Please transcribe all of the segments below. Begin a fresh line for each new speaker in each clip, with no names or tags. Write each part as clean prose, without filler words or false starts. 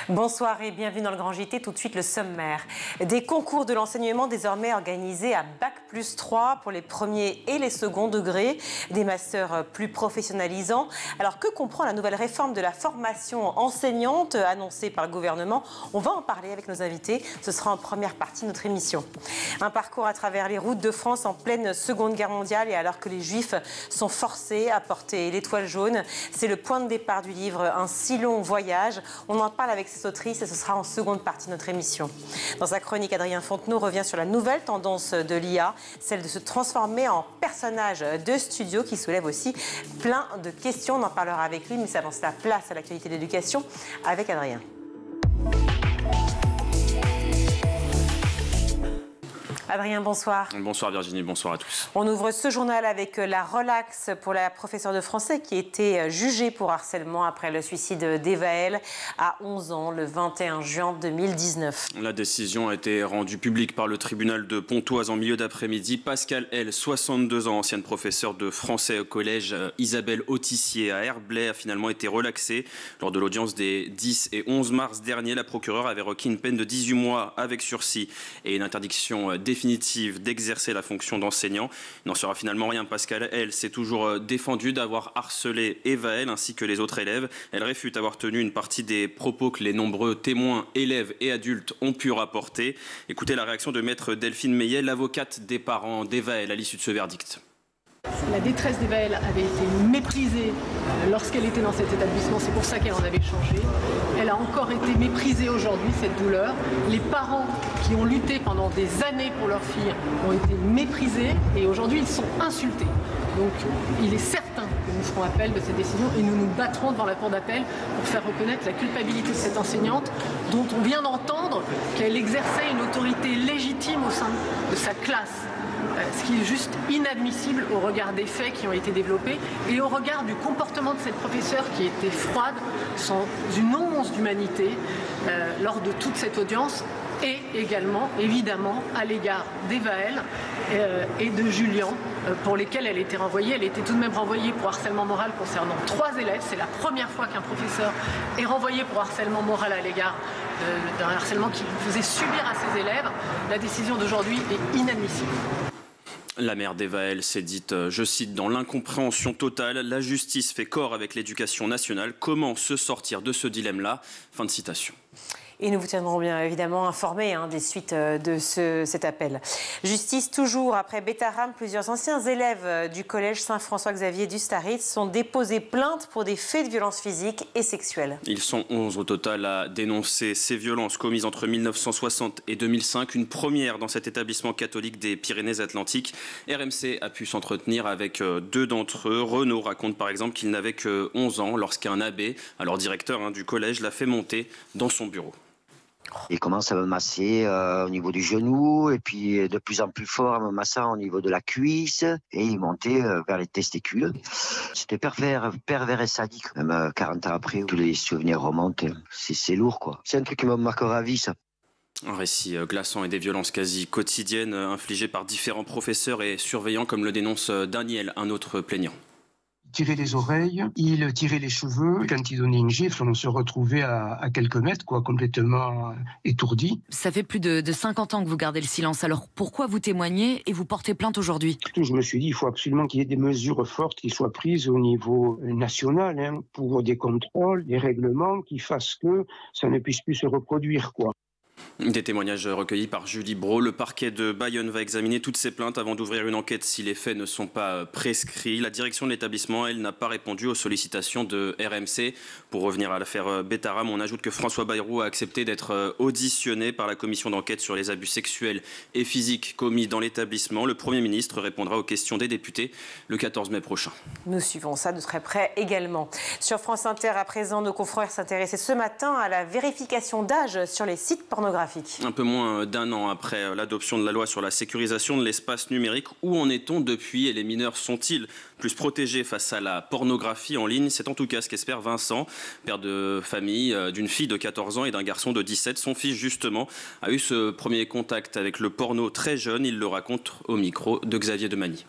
Bonsoir et bienvenue dans le Grand JT. Tout de suite le sommaire. Des concours de l'enseignement désormais organisés à Bac+3 pour les premiers et les seconds degrés. Des masters plus professionnalisants. Alors que comprend la nouvelle réforme de la formation enseignante annoncée par le gouvernement? On va en parler avec nos invités. Ce sera en première partie de notre émission. Un parcours à travers les routes de France en pleine Seconde Guerre mondiale et alors que les Juifs sont forcés à porter l'étoile jaune. C'est le point de départ du livre Un si long voyage. On en parle avec ses autrices et ce sera en seconde partie de notre émission. Dans sa chronique, Adrien Fontenot revient sur la nouvelle tendance de l'IA, celle de se transformer en personnage de studio qui soulève aussi plein de questions. On en parlera avec lui, mais ça avance la place à l'actualité de l'éducation avec Adrien. Adrien, bonsoir.
Bonsoir Virginie, bonsoir à tous.
On ouvre ce journal avec la relaxe pour la professeure de français qui était jugée pour harcèlement après le suicide d'Evaël à 11 ans le 21 juin 2019.
La décision a été rendue publique par le tribunal de Pontoise en milieu d'après-midi. Pascal L, 62 ans, ancienne professeure de français au collège Isabelle Autissier à Herblay, a finalement été relaxée. Lors de l'audience des 10 et 11 mars dernier, la procureure avait requis une peine de 18 mois avec sursis et une interdiction définitive d'exercer la fonction d'enseignant. Il n'en sera finalement rien. Pascal L s'est toujours défendue d'avoir harcelé Evaël ainsi que les autres élèves. Elle réfute avoir tenu une partie des propos que les nombreux témoins, élèves et adultes ont pu rapporter. Écoutez la réaction de maître Delphine Meillet, l'avocate des parents d'Evaël à l'issue de ce verdict.
La détresse d'Evaël avait été méprisée lorsqu'elle était dans cet établissement, c'est pour ça qu'elle en avait changé. Elle a encore été méprisée aujourd'hui, cette douleur. Les parents qui ont lutté pendant des années pour leur fille ont été méprisés et aujourd'hui ils sont insultés. Donc il est certain que nous ferons appel de cette décision et nous nous battrons devant la cour d'appel pour faire reconnaître la culpabilité de cette enseignante dont on vient d'entendre qu'elle exerçait une autorité légitime au sein de sa classe. Ce qui est juste inadmissible au regard des faits qui ont été développés et au regard du comportement de cette professeure qui était froide, sans une once d'humanité lors de toute cette audience et également, évidemment, à l'égard d'Evaël et de Julien, pour lesquels elle était renvoyée. Elle était tout de même renvoyée pour harcèlement moral concernant 3 élèves. C'est la première fois qu'un professeur est renvoyé pour harcèlement moral à l'égard d'un harcèlement qu'il faisait subir à ses élèves. La décision d'aujourd'hui est inadmissible.
La mère d'Evaël s'est dite, je cite, dans l'incompréhension totale, la justice fait corps avec l'éducation nationale. Comment se sortir de ce dilemme-là? Fin de citation.
Et nous vous tiendrons bien évidemment informés des suites de cet appel. Justice toujours. Après Bétharram, plusieurs anciens élèves du collège Saint-François-Xavier du Staritz sont déposés plainte pour des faits de violence physique et sexuelle.
Ils sont 11 au total à dénoncer ces violences commises entre 1960 et 2005. Une première dans cet établissement catholique des Pyrénées-Atlantiques. RMC a pu s'entretenir avec 2 d'entre eux. Renaud raconte par exemple qu'il n'avait que 11 ans lorsqu'un abbé, alors directeur du collège, l'a fait monter dans son bureau.
Il commence à me masser au niveau du genou et puis de plus en plus fort en me massant au niveau de la cuisse et il montait vers les testicules. C'était pervers et sadique. Même 40 ans après, tous les souvenirs remontent. C'est lourd quoi. C'est un truc qui me marquera à vie ça.
Un récit glaçant et des violences quasi quotidiennes infligées par différents professeurs et surveillants comme le dénonce Daniel, un autre plaignant.
Il tirait les oreilles, il tirait les cheveux. Quand il donnait une gifle, on se retrouvait à quelques mètres, complètement étourdi.
Ça fait plus de 50 ans que vous gardez le silence. Alors pourquoi vous témoignez et vous portez plainte aujourd'hui?
Je me suis dit, il faut absolument qu'il y ait des mesures fortes qui soient prises au niveau national pour des contrôles, des règlements qui fassent que ça ne puisse plus se reproduire,
Des témoignages recueillis par Julie Brault. Le parquet de Bayonne va examiner toutes ces plaintes avant d'ouvrir une enquête si les faits ne sont pas prescrits. La direction de l'établissement, elle, n'a pas répondu aux sollicitations de RMC. Pour revenir à l'affaire Bétharram, on ajoute que François Bayrou a accepté d'être auditionné par la commission d'enquête sur les abus sexuels et physiques commis dans l'établissement. Le Premier ministre répondra aux questions des députés le 14 mai prochain.
Nous suivons ça de très près également. Sur France Inter, à présent, nos confrères s'intéressaient ce matin à la vérification d'âge sur les sites pornographiques.
Un peu moins d'1 an après l'adoption de la loi sur la sécurisation de l'espace numérique, où en est-on depuis et les mineurs sont-ils plus protégés face à la pornographie en ligne? C'est en tout cas ce qu'espère Vincent, père de famille d'une fille de 14 ans et d'un garçon de 17. Son fils justement a eu ce premier contact avec le porno très jeune, il le raconte au micro de Xavier Demagny.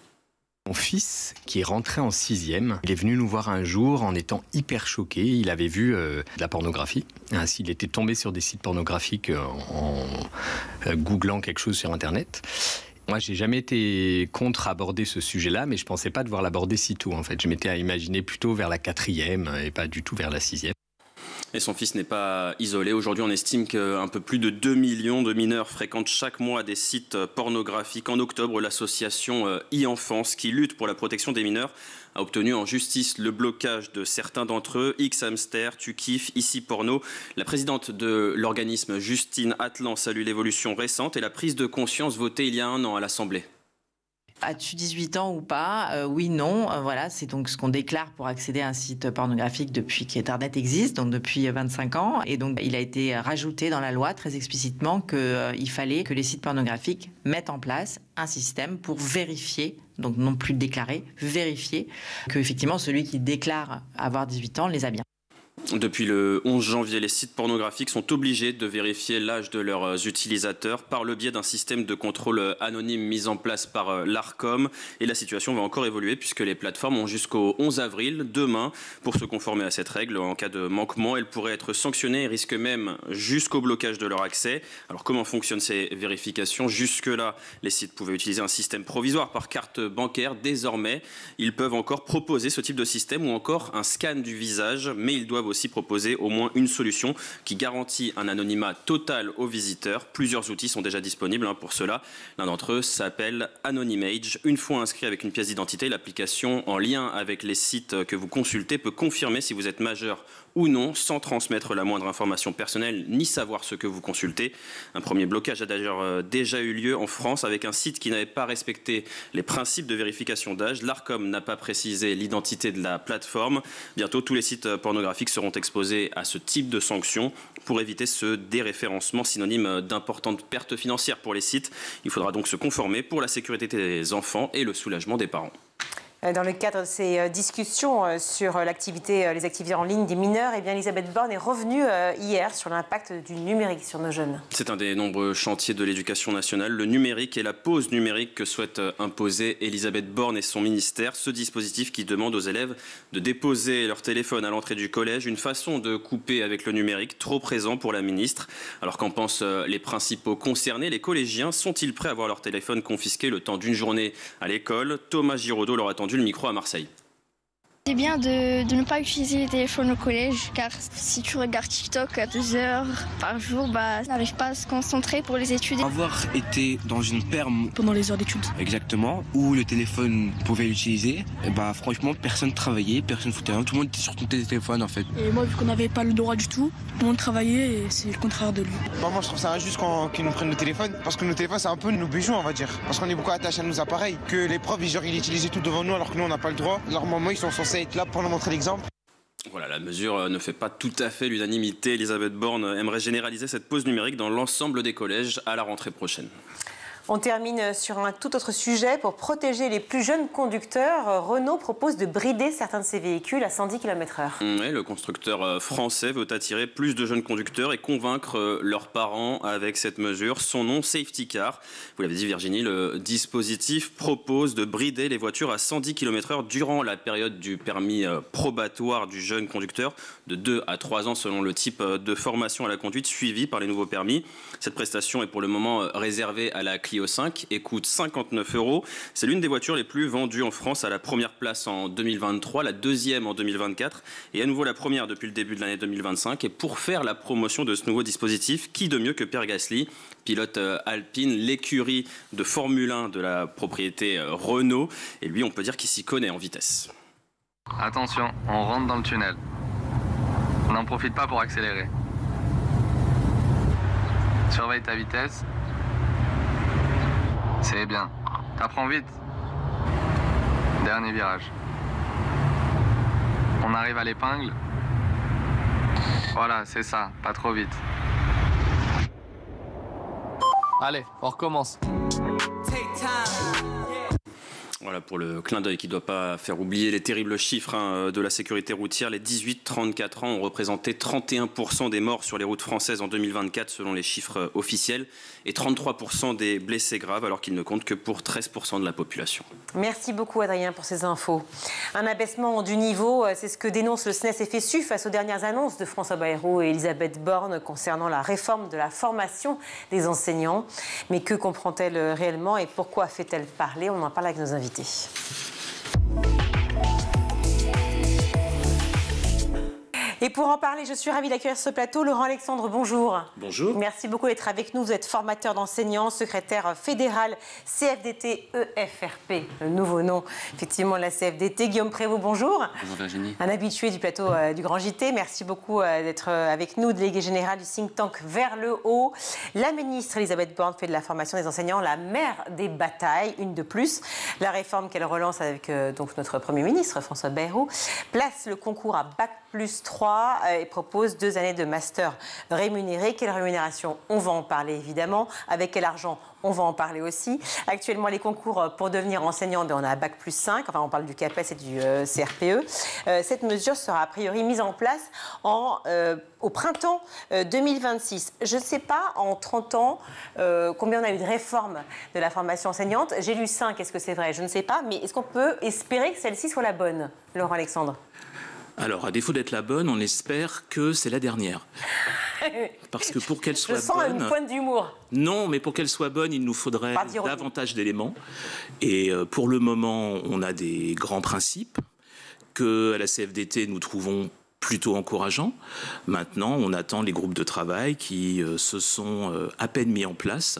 Mon fils, qui est rentré en 6e, il est venu nous voir un jour en étant hyper choqué. Il avait vu de la pornographie. Ainsi, il était tombé sur des sites pornographiques en googlant quelque chose sur Internet. Moi, j'ai jamais été contre aborder ce sujet-là, mais je pensais pas devoir l'aborder si tôt, en fait. Je m'étais imaginé plutôt vers la 4e et pas du tout vers la 6e.
Et son fils n'est pas isolé. Aujourd'hui, on estime qu'un peu plus de 2 millions de mineurs fréquentent chaque mois des sites pornographiques. En octobre, l'association e-Enfance, qui lutte pour la protection des mineurs, a obtenu en justice le blocage de certains d'entre eux. Xhamster, Tukiff, Ici Porno. La présidente de l'organisme, Justine Atlan, salue l'évolution récente et la prise de conscience votée il y a 1 an à l'Assemblée.
As-tu 18 ans ou pas ? Oui, non. Voilà, c'est donc ce qu'on déclare pour accéder à un site pornographique depuis qu'Internet existe, donc depuis 25 ans. Et donc, il a été rajouté dans la loi très explicitement qu'il fallait que les sites pornographiques mettent en place un système pour vérifier, donc non plus déclarer, vérifier que effectivement celui qui déclare avoir 18 ans les a bien.
Depuis le 11 janvier, les sites pornographiques sont obligés de vérifier l'âge de leurs utilisateurs par le biais d'un système de contrôle anonyme mis en place par l'Arcom. Et la situation va encore évoluer puisque les plateformes ont jusqu'au 11 avril, demain, pour se conformer à cette règle. En cas de manquement, elles pourraient être sanctionnées et risquent même jusqu'au blocage de leur accès. Alors comment fonctionnent ces vérifications ? Jusque-là, les sites pouvaient utiliser un système provisoire par carte bancaire. Désormais, ils peuvent encore proposer ce type de système ou encore un scan du visage, mais ils doivent aussi proposer au moins une solution qui garantit un anonymat total aux visiteurs. Plusieurs outils sont déjà disponibles pour cela. L'un d'entre eux s'appelle Anonymage. Une fois inscrit avec une pièce d'identité, l'application en lien avec les sites que vous consultez peut confirmer si vous êtes majeur ou non, sans transmettre la moindre information personnelle ni savoir ce que vous consultez. Un premier blocage a d'ailleurs déjà eu lieu en France avec un site qui n'avait pas respecté les principes de vérification d'âge. L'Arcom n'a pas précisé l'identité de la plateforme. Bientôt, tous les sites pornographiques seront exposés à ce type de sanctions pour éviter ce déréférencement synonyme d'importantes pertes financières pour les sites. Il faudra donc se conformer pour la sécurité des enfants et le soulagement des parents.
Dans le cadre de ces discussions sur les activités en ligne des mineurs, eh bien, Elisabeth Borne est revenue hier sur l'impact du numérique sur nos jeunes.
C'est un des nombreux chantiers de l'éducation nationale, le numérique et la pause numérique que souhaite imposer Elisabeth Borne et son ministère. Ce dispositif qui demande aux élèves de déposer leur téléphone à l'entrée du collège, une façon de couper avec le numérique trop présent pour la ministre. Alors qu'en pensent les principaux concernés, les collégiens sont-ils prêts à voir leur téléphone confisqué le temps d'une journée à l'école ? Thomas Giraudot leur a tendu le micro à Marseille.
C'est bien de ne pas utiliser les téléphones au collège, car si tu regardes TikTok à 2 heures par jour, tu n'arrives pas à se concentrer pour les études.
Avoir été dans une perme
Pendant les heures d'études.
Exactement, où le téléphone pouvait l'utiliser, franchement personne travaillait, personne foutait rien, tout le monde était sur son téléphone en fait.
Et moi, vu qu'on n'avait pas le droit du tout, tout le monde travaillait et c'est le contraire de lui.
Moi je trouve ça injuste qu'ils nous prennent le téléphone, parce que nos téléphones c'est un peu nos bijoux on va dire, parce qu'on est beaucoup attachés à nos appareils, que les profs ils utilisaient tout devant nous alors que nous on n'a pas le droit. Leurs mamans ils sont censés être là pour nous montrer l'exemple.
Voilà, la mesure ne fait pas tout à fait l'unanimité. Elisabeth Borne aimerait généraliser cette pause numérique dans l'ensemble des collèges à la rentrée prochaine.
On termine sur un tout autre sujet. Pour protéger les plus jeunes conducteurs, Renault propose de brider certains de ses véhicules à 110 km/h.
Oui, le constructeur français veut attirer plus de jeunes conducteurs et convaincre leurs parents avec cette mesure. Son nom, Safety Car. Vous l'avez dit Virginie, le dispositif propose de brider les voitures à 110 km/h durant la période du permis probatoire du jeune conducteur, de 2 à 3 ans selon le type de formation à la conduite suivi par les nouveaux permis. Cette prestation est pour le moment réservée à la Clio 5 et coûte 59 €. C'est l'une des voitures les plus vendues en France, à la première place en 2023, la deuxième en 2024 et à nouveau la première depuis le début de l'année 2025. Et pour faire la promotion de ce nouveau dispositif, qui de mieux que Pierre Gasly, pilote Alpine, l'écurie de Formule 1 de la propriété Renault. Et lui, on peut dire qu'il s'y connaît en vitesse.
Attention, on rentre dans le tunnel. N'en profite pas pour accélérer. Surveille ta vitesse. C'est bien. T'apprends vite. Dernier virage. On arrive à l'épingle. Voilà, c'est ça. Pas trop vite. Allez, on recommence.
Voilà pour le clin d'œil qui ne doit pas faire oublier les terribles chiffres de la sécurité routière. Les 18-34 ans ont représenté 31% des morts sur les routes françaises en 2024 selon les chiffres officiels et 33% des blessés graves alors qu'ils ne comptent que pour 13% de la population.
Merci beaucoup Adrien pour ces infos. Un abaissement du niveau, c'est ce que dénonce le SNES-FSU face aux dernières annonces de François Bayrou et Elisabeth Borne concernant la réforme de la formation des enseignants. Mais que comprend-elle réellement et pourquoi fait-elle parler? On en parle avec nos invités. Et pour en parler, je suis ravie d'accueillir sur ce plateau Laurent Alexandre, bonjour.
Bonjour.
Merci beaucoup d'être avec nous. Vous êtes formateur d'enseignants, secrétaire fédéral CFDT EFRP, le nouveau nom effectivement de la CFDT. Guillaume Prévost, bonjour.
Bonjour Virginie.
Un habitué du plateau du Grand JT. Merci beaucoup d'être avec nous, délégué général du think tank Vers le Haut. La ministre Elisabeth Borne fait de la formation des enseignants la mère des batailles, une de plus. La réforme qu'elle relance avec donc notre Premier ministre François Bayrou place le concours à Bac+3 et propose 2 années de master rémunéré. Quelle rémunération? On va en parler évidemment. Avec quel argent? On va en parler aussi. Actuellement, les concours pour devenir enseignant, on a Bac+5. Enfin, on parle du CAPES et du CRPE. Cette mesure sera a priori mise en place au printemps 2026. Je ne sais pas, en 30 ans, combien on a eu de réformes de la formation enseignante. J'ai lu 5, est-ce que c'est vrai? Je ne sais pas. Mais est-ce qu'on peut espérer que celle-ci soit la bonne, Laurent Alexandre?
Alors, à défaut d'être la bonne, on espère que c'est la dernière. Parce que pour qu'elle soit bonne...
Je sens une pointe d'humour.
Non, mais pour qu'elle soit bonne, il nous faudrait davantage d'éléments. Et pour le moment, on a des grands principes que à la CFDT, nous trouvons plutôt encourageants. Maintenant, on attend les groupes de travail qui se sont à peine mis en place.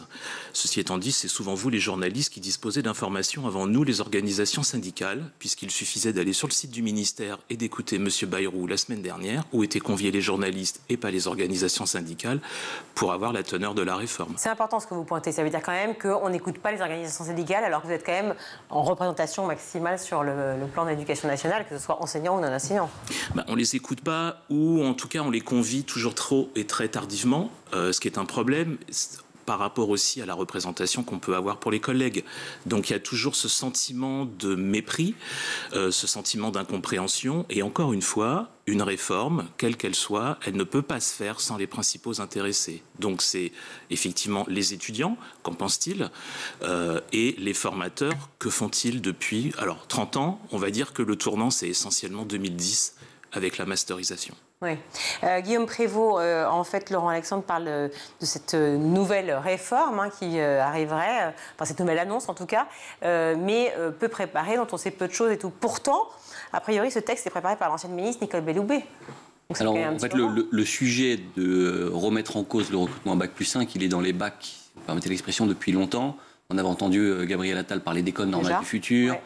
Ceci étant dit, c'est souvent vous, les journalistes, qui disposez d'informations avant nous, les organisations syndicales, puisqu'il suffisait d'aller sur le site du ministère et d'écouter M. Bayrou la semaine dernière, où étaient conviés les journalistes et pas les organisations syndicales, pour avoir la teneur de la réforme.
C'est important ce que vous pointez. Ça veut dire quand même qu'on n'écoute pas les organisations syndicales, alors que vous êtes quand même en représentation maximale sur le plan de l'éducation nationale, que ce soit enseignant ou non enseignant.
On les écoute pas, ou en tout cas on les convie toujours trop et très tardivement, ce qui est un problème par rapport aussi à la représentation qu'on peut avoir pour les collègues. Donc il y a toujours ce sentiment de mépris, ce sentiment d'incompréhension, et encore une fois, une réforme, quelle qu'elle soit, elle ne peut pas se faire sans les principaux intéressés. Donc c'est effectivement les étudiants, qu'en pensent-ils, et les formateurs, que font-ils depuis 30 ans? On va dire que le tournant c'est essentiellement 2010, avec la masterisation.
Oui. Guillaume Prévost, en fait, Laurent Alexandre parle de cette nouvelle réforme qui arriverait, enfin cette nouvelle annonce en tout cas, mais peu préparée, dont on sait peu de choses et tout. Pourtant, a priori, ce texte est préparé par l'ancienne ministre Nicole Belloubet.
Alors, en fait, le sujet de remettre en cause le recrutement à Bac+5, il est dans les bacs, permettez l'expression, depuis longtemps. On avait entendu Gabriel Attal parler d'école normale du futur. Ouais.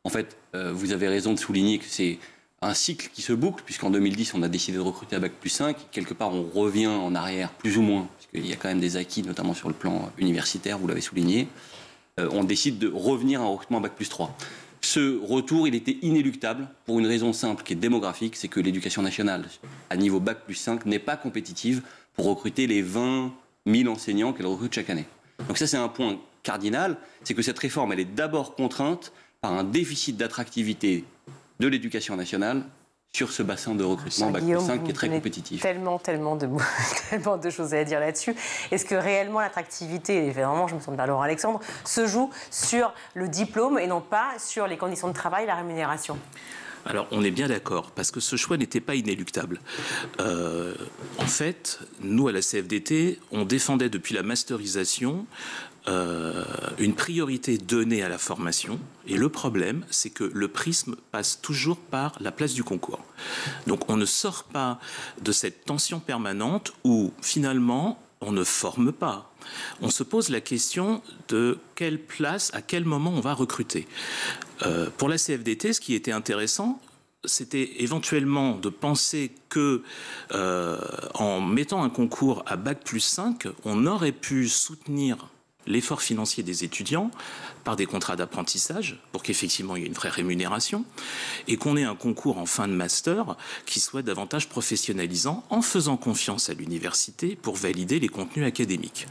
En fait, vous avez raison de souligner que c'est un cycle qui se boucle, puisqu'en 2010, on a décidé de recruter à Bac+5. Quelque part, on revient en arrière, plus ou moins, puisqu'il y a quand même des acquis, notamment sur le plan universitaire, vous l'avez souligné. On décide de revenir à un recrutement à Bac+3. Ce retour, il était inéluctable pour une raison simple qui est démographique, c'est que l'éducation nationale, à niveau Bac+5, n'est pas compétitive pour recruter les 20 000 enseignants qu'elle recrute chaque année. Donc ça, c'est un point cardinal, c'est que cette réforme, elle est d'abord contrainte par un déficit d'attractivité de l'éducation nationale sur ce bassin de recrutement Bac+5 qui est très compétitif.
Tellement de choses à dire là-dessus. Est-ce que réellement l'attractivité, et vraiment je me tourne vers Laurent Alexandre, se joue sur le diplôme et non pas sur les conditions de travail et la rémunération ?
Alors, on est bien d'accord, parce que ce choix n'était pas inéluctable. En fait, nous, à la CFDT, on défendait depuis la masterisation une priorité donnée à la formation. Et le problème, c'est que le prisme passe toujours par la place du concours. Donc, on ne sort pas de cette tension permanente où, finalement, on ne forme pas. On se pose la question de quelle place, à quel moment on va recruter. Pour la CFDT, ce qui était intéressant, c'était éventuellement de penser que en mettant un concours à Bac+5, on aurait pu soutenir l'effort financier des étudiants par des contrats d'apprentissage pour qu'effectivement il y ait une vraie rémunération et qu'on ait un concours en fin de master qui soit davantage professionnalisant en faisant confiance à l'université pour valider les contenus académiques.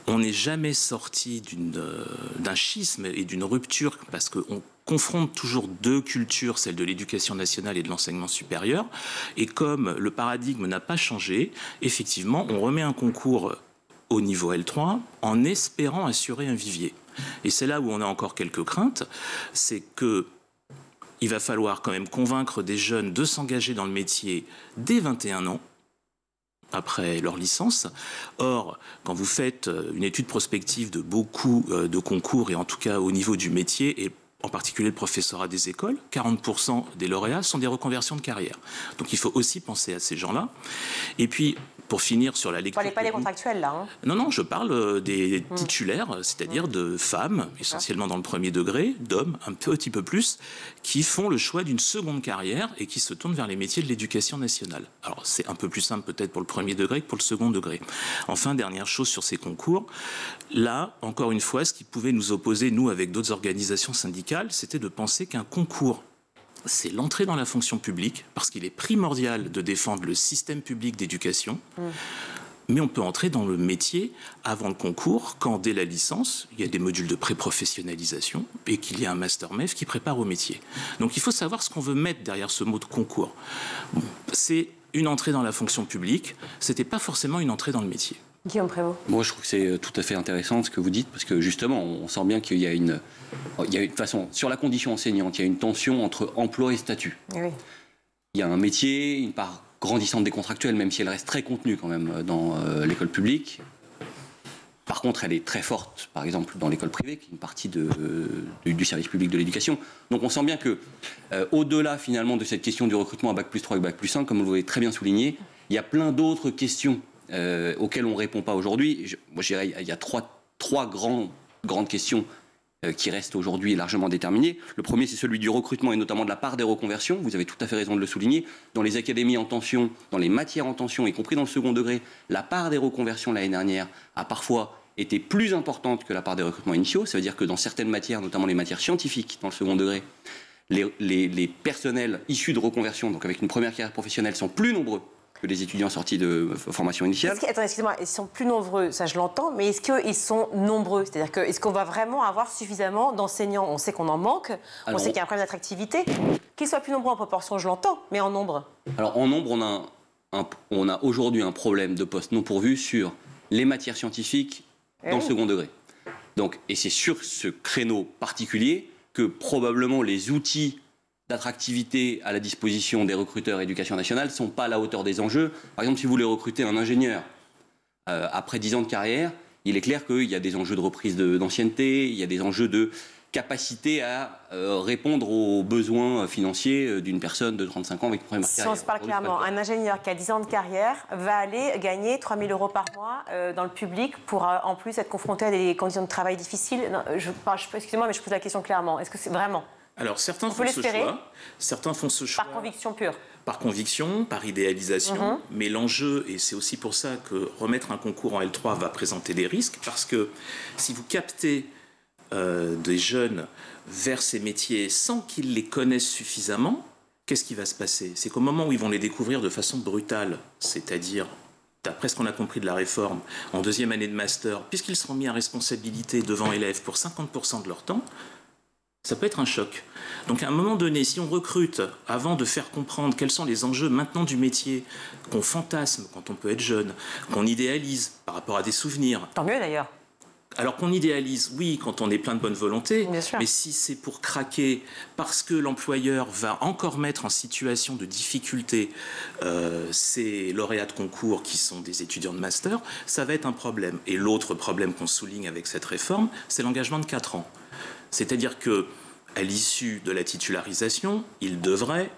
On n'est jamais sorti d'un schisme et d'une rupture parce qu'on confronte toujours deux cultures, celle de l'éducation nationale et de l'enseignement supérieur. Et comme le paradigme n'a pas changé, effectivement, on remet un concours au niveau L3 en espérant assurer un vivier. Et c'est là où on a encore quelques craintes, c'est que il va falloir quand même convaincre des jeunes de s'engager dans le métier dès 21 ans, après leur licence. Or, quand vous faites une étude prospective de beaucoup de concours, et en tout cas au niveau du métier, et en particulier le professorat des écoles, 40% des lauréats sont des reconversions de carrière. Donc il faut aussi penser à ces gens-là. Et puis, pour finir sur la lecture...
Vous ne parlez pas des contractuels, là, hein.
Non, je parle des titulaires, c'est-à-dire de femmes, essentiellement dans le premier degré, d'hommes, un petit peu plus, qui font le choix d'une seconde carrière et qui se tournent vers les métiers de l'éducation nationale. Alors, c'est un peu plus simple peut-être pour le premier degré que pour le second degré. Enfin, dernière chose sur ces concours, là, encore une fois, ce qui pouvait nous opposer, nous, avec d'autres organisations syndicales, c'était de penser qu'un concours, c'est l'entrée dans la fonction publique, parce qu'il est primordial de défendre le système public d'éducation, mais on peut entrer dans le métier avant le concours, quand dès la licence, il y a des modules de pré-professionnalisation et qu'il y a un master MEF qui prépare au métier. Donc il faut savoir ce qu'on veut mettre derrière ce mot de concours. Bon, c'est une entrée dans la fonction publique, c'était pas forcément une entrée dans le métier.
Guillaume Prévost.
Moi, je trouve que c'est tout à fait intéressant ce que vous dites, parce que justement, on sent bien qu'il y a une façon, sur la condition enseignante, il y a une tension entre emploi et statut.
Oui.
Il y a un métier, une part grandissante des contractuels, même si elle reste très contenue quand même dans l'école publique. Par contre, elle est très forte, par exemple, dans l'école privée, qui est une partie du service public de l'éducation. Donc on sent bien que, au-delà finalement de cette question du recrutement à Bac+3 et Bac+5, comme vous l'avez très bien souligné, il y a plein d'autres questions auxquelles on ne répond pas aujourd'hui. Moi, je dirais qu'il y a trois grandes questions qui restent aujourd'hui largement déterminées. Le premier, c'est celui du recrutement et notamment de la part des reconversions. Vous avez tout à fait raison de le souligner. Dans les académies en tension, dans les matières en tension, y compris dans le second degré, la part des reconversions l'année dernière a parfois été plus importante que la part des recrutements initiaux. Ça veut dire que dans certaines matières, notamment les matières scientifiques dans le second degré, les personnels issus de reconversion, donc avec une première carrière professionnelle, sont plus nombreux que les étudiants sortis de formation initiale.
Attendez, excusez-moi, ils sont plus nombreux, ça je l'entends, mais est-ce qu'ils sont nombreux? C'est-à-dire que est-ce qu'on va vraiment avoir suffisamment d'enseignants? On sait qu'on en manque, on sait qu'il y a un problème d'attractivité. Qu'ils soient plus nombreux en proportion, je l'entends, mais en nombre?
Alors en nombre, on a aujourd'hui un problème de postes non pourvus sur les matières scientifiques dans le second degré. Donc, et c'est sur ce créneau particulier que probablement les outils d'attractivité à la disposition des recruteurs éducation nationale ne sont pas à la hauteur des enjeux. Par exemple, si vous voulez recruter un ingénieur après 10 ans de carrière, il est clair qu'il y a des enjeux de reprise d'ancienneté, il y a des enjeux de capacité à répondre aux besoins financiers d'une personne de 35 ans avec une première carrière.
Si on se parle clairement, un ingénieur qui a 10 ans de carrière va aller gagner 3 000 € par mois dans le public pour en plus être confronté à des conditions de travail difficiles. Excusez-moi, mais je pose la question clairement. Est-ce que c'est vraiment?
Alors certains font ce choix.
Par conviction pure.
Par conviction, par idéalisation, mais l'enjeu, et c'est aussi pour ça que remettre un concours en L3 va présenter des risques, parce que si vous captez des jeunes vers ces métiers sans qu'ils les connaissent suffisamment, qu'est-ce qui va se passer? C'est qu'au moment où ils vont les découvrir de façon brutale, c'est-à-dire d'après ce qu'on a compris de la réforme, en deuxième année de master, puisqu'ils seront mis à responsabilité devant élèves pour 50% de leur temps, ça peut être un choc. Donc à un moment donné, si on recrute avant de faire comprendre quels sont les enjeux maintenant du métier, qu'on fantasme quand on peut être jeune, qu'on idéalise par rapport à des souvenirs.
Tant mieux d'ailleurs.
Alors qu'on idéalise, oui, quand on est plein de bonne volonté, mais si c'est pour craquer parce que l'employeur va encore mettre en situation de difficulté ces lauréats de concours qui sont des étudiants de master, ça va être un problème. Et l'autre problème qu'on souligne avec cette réforme, c'est l'engagement de 4 ans. C'est-à-dire qu'à l'issue de la titularisation, il devrait,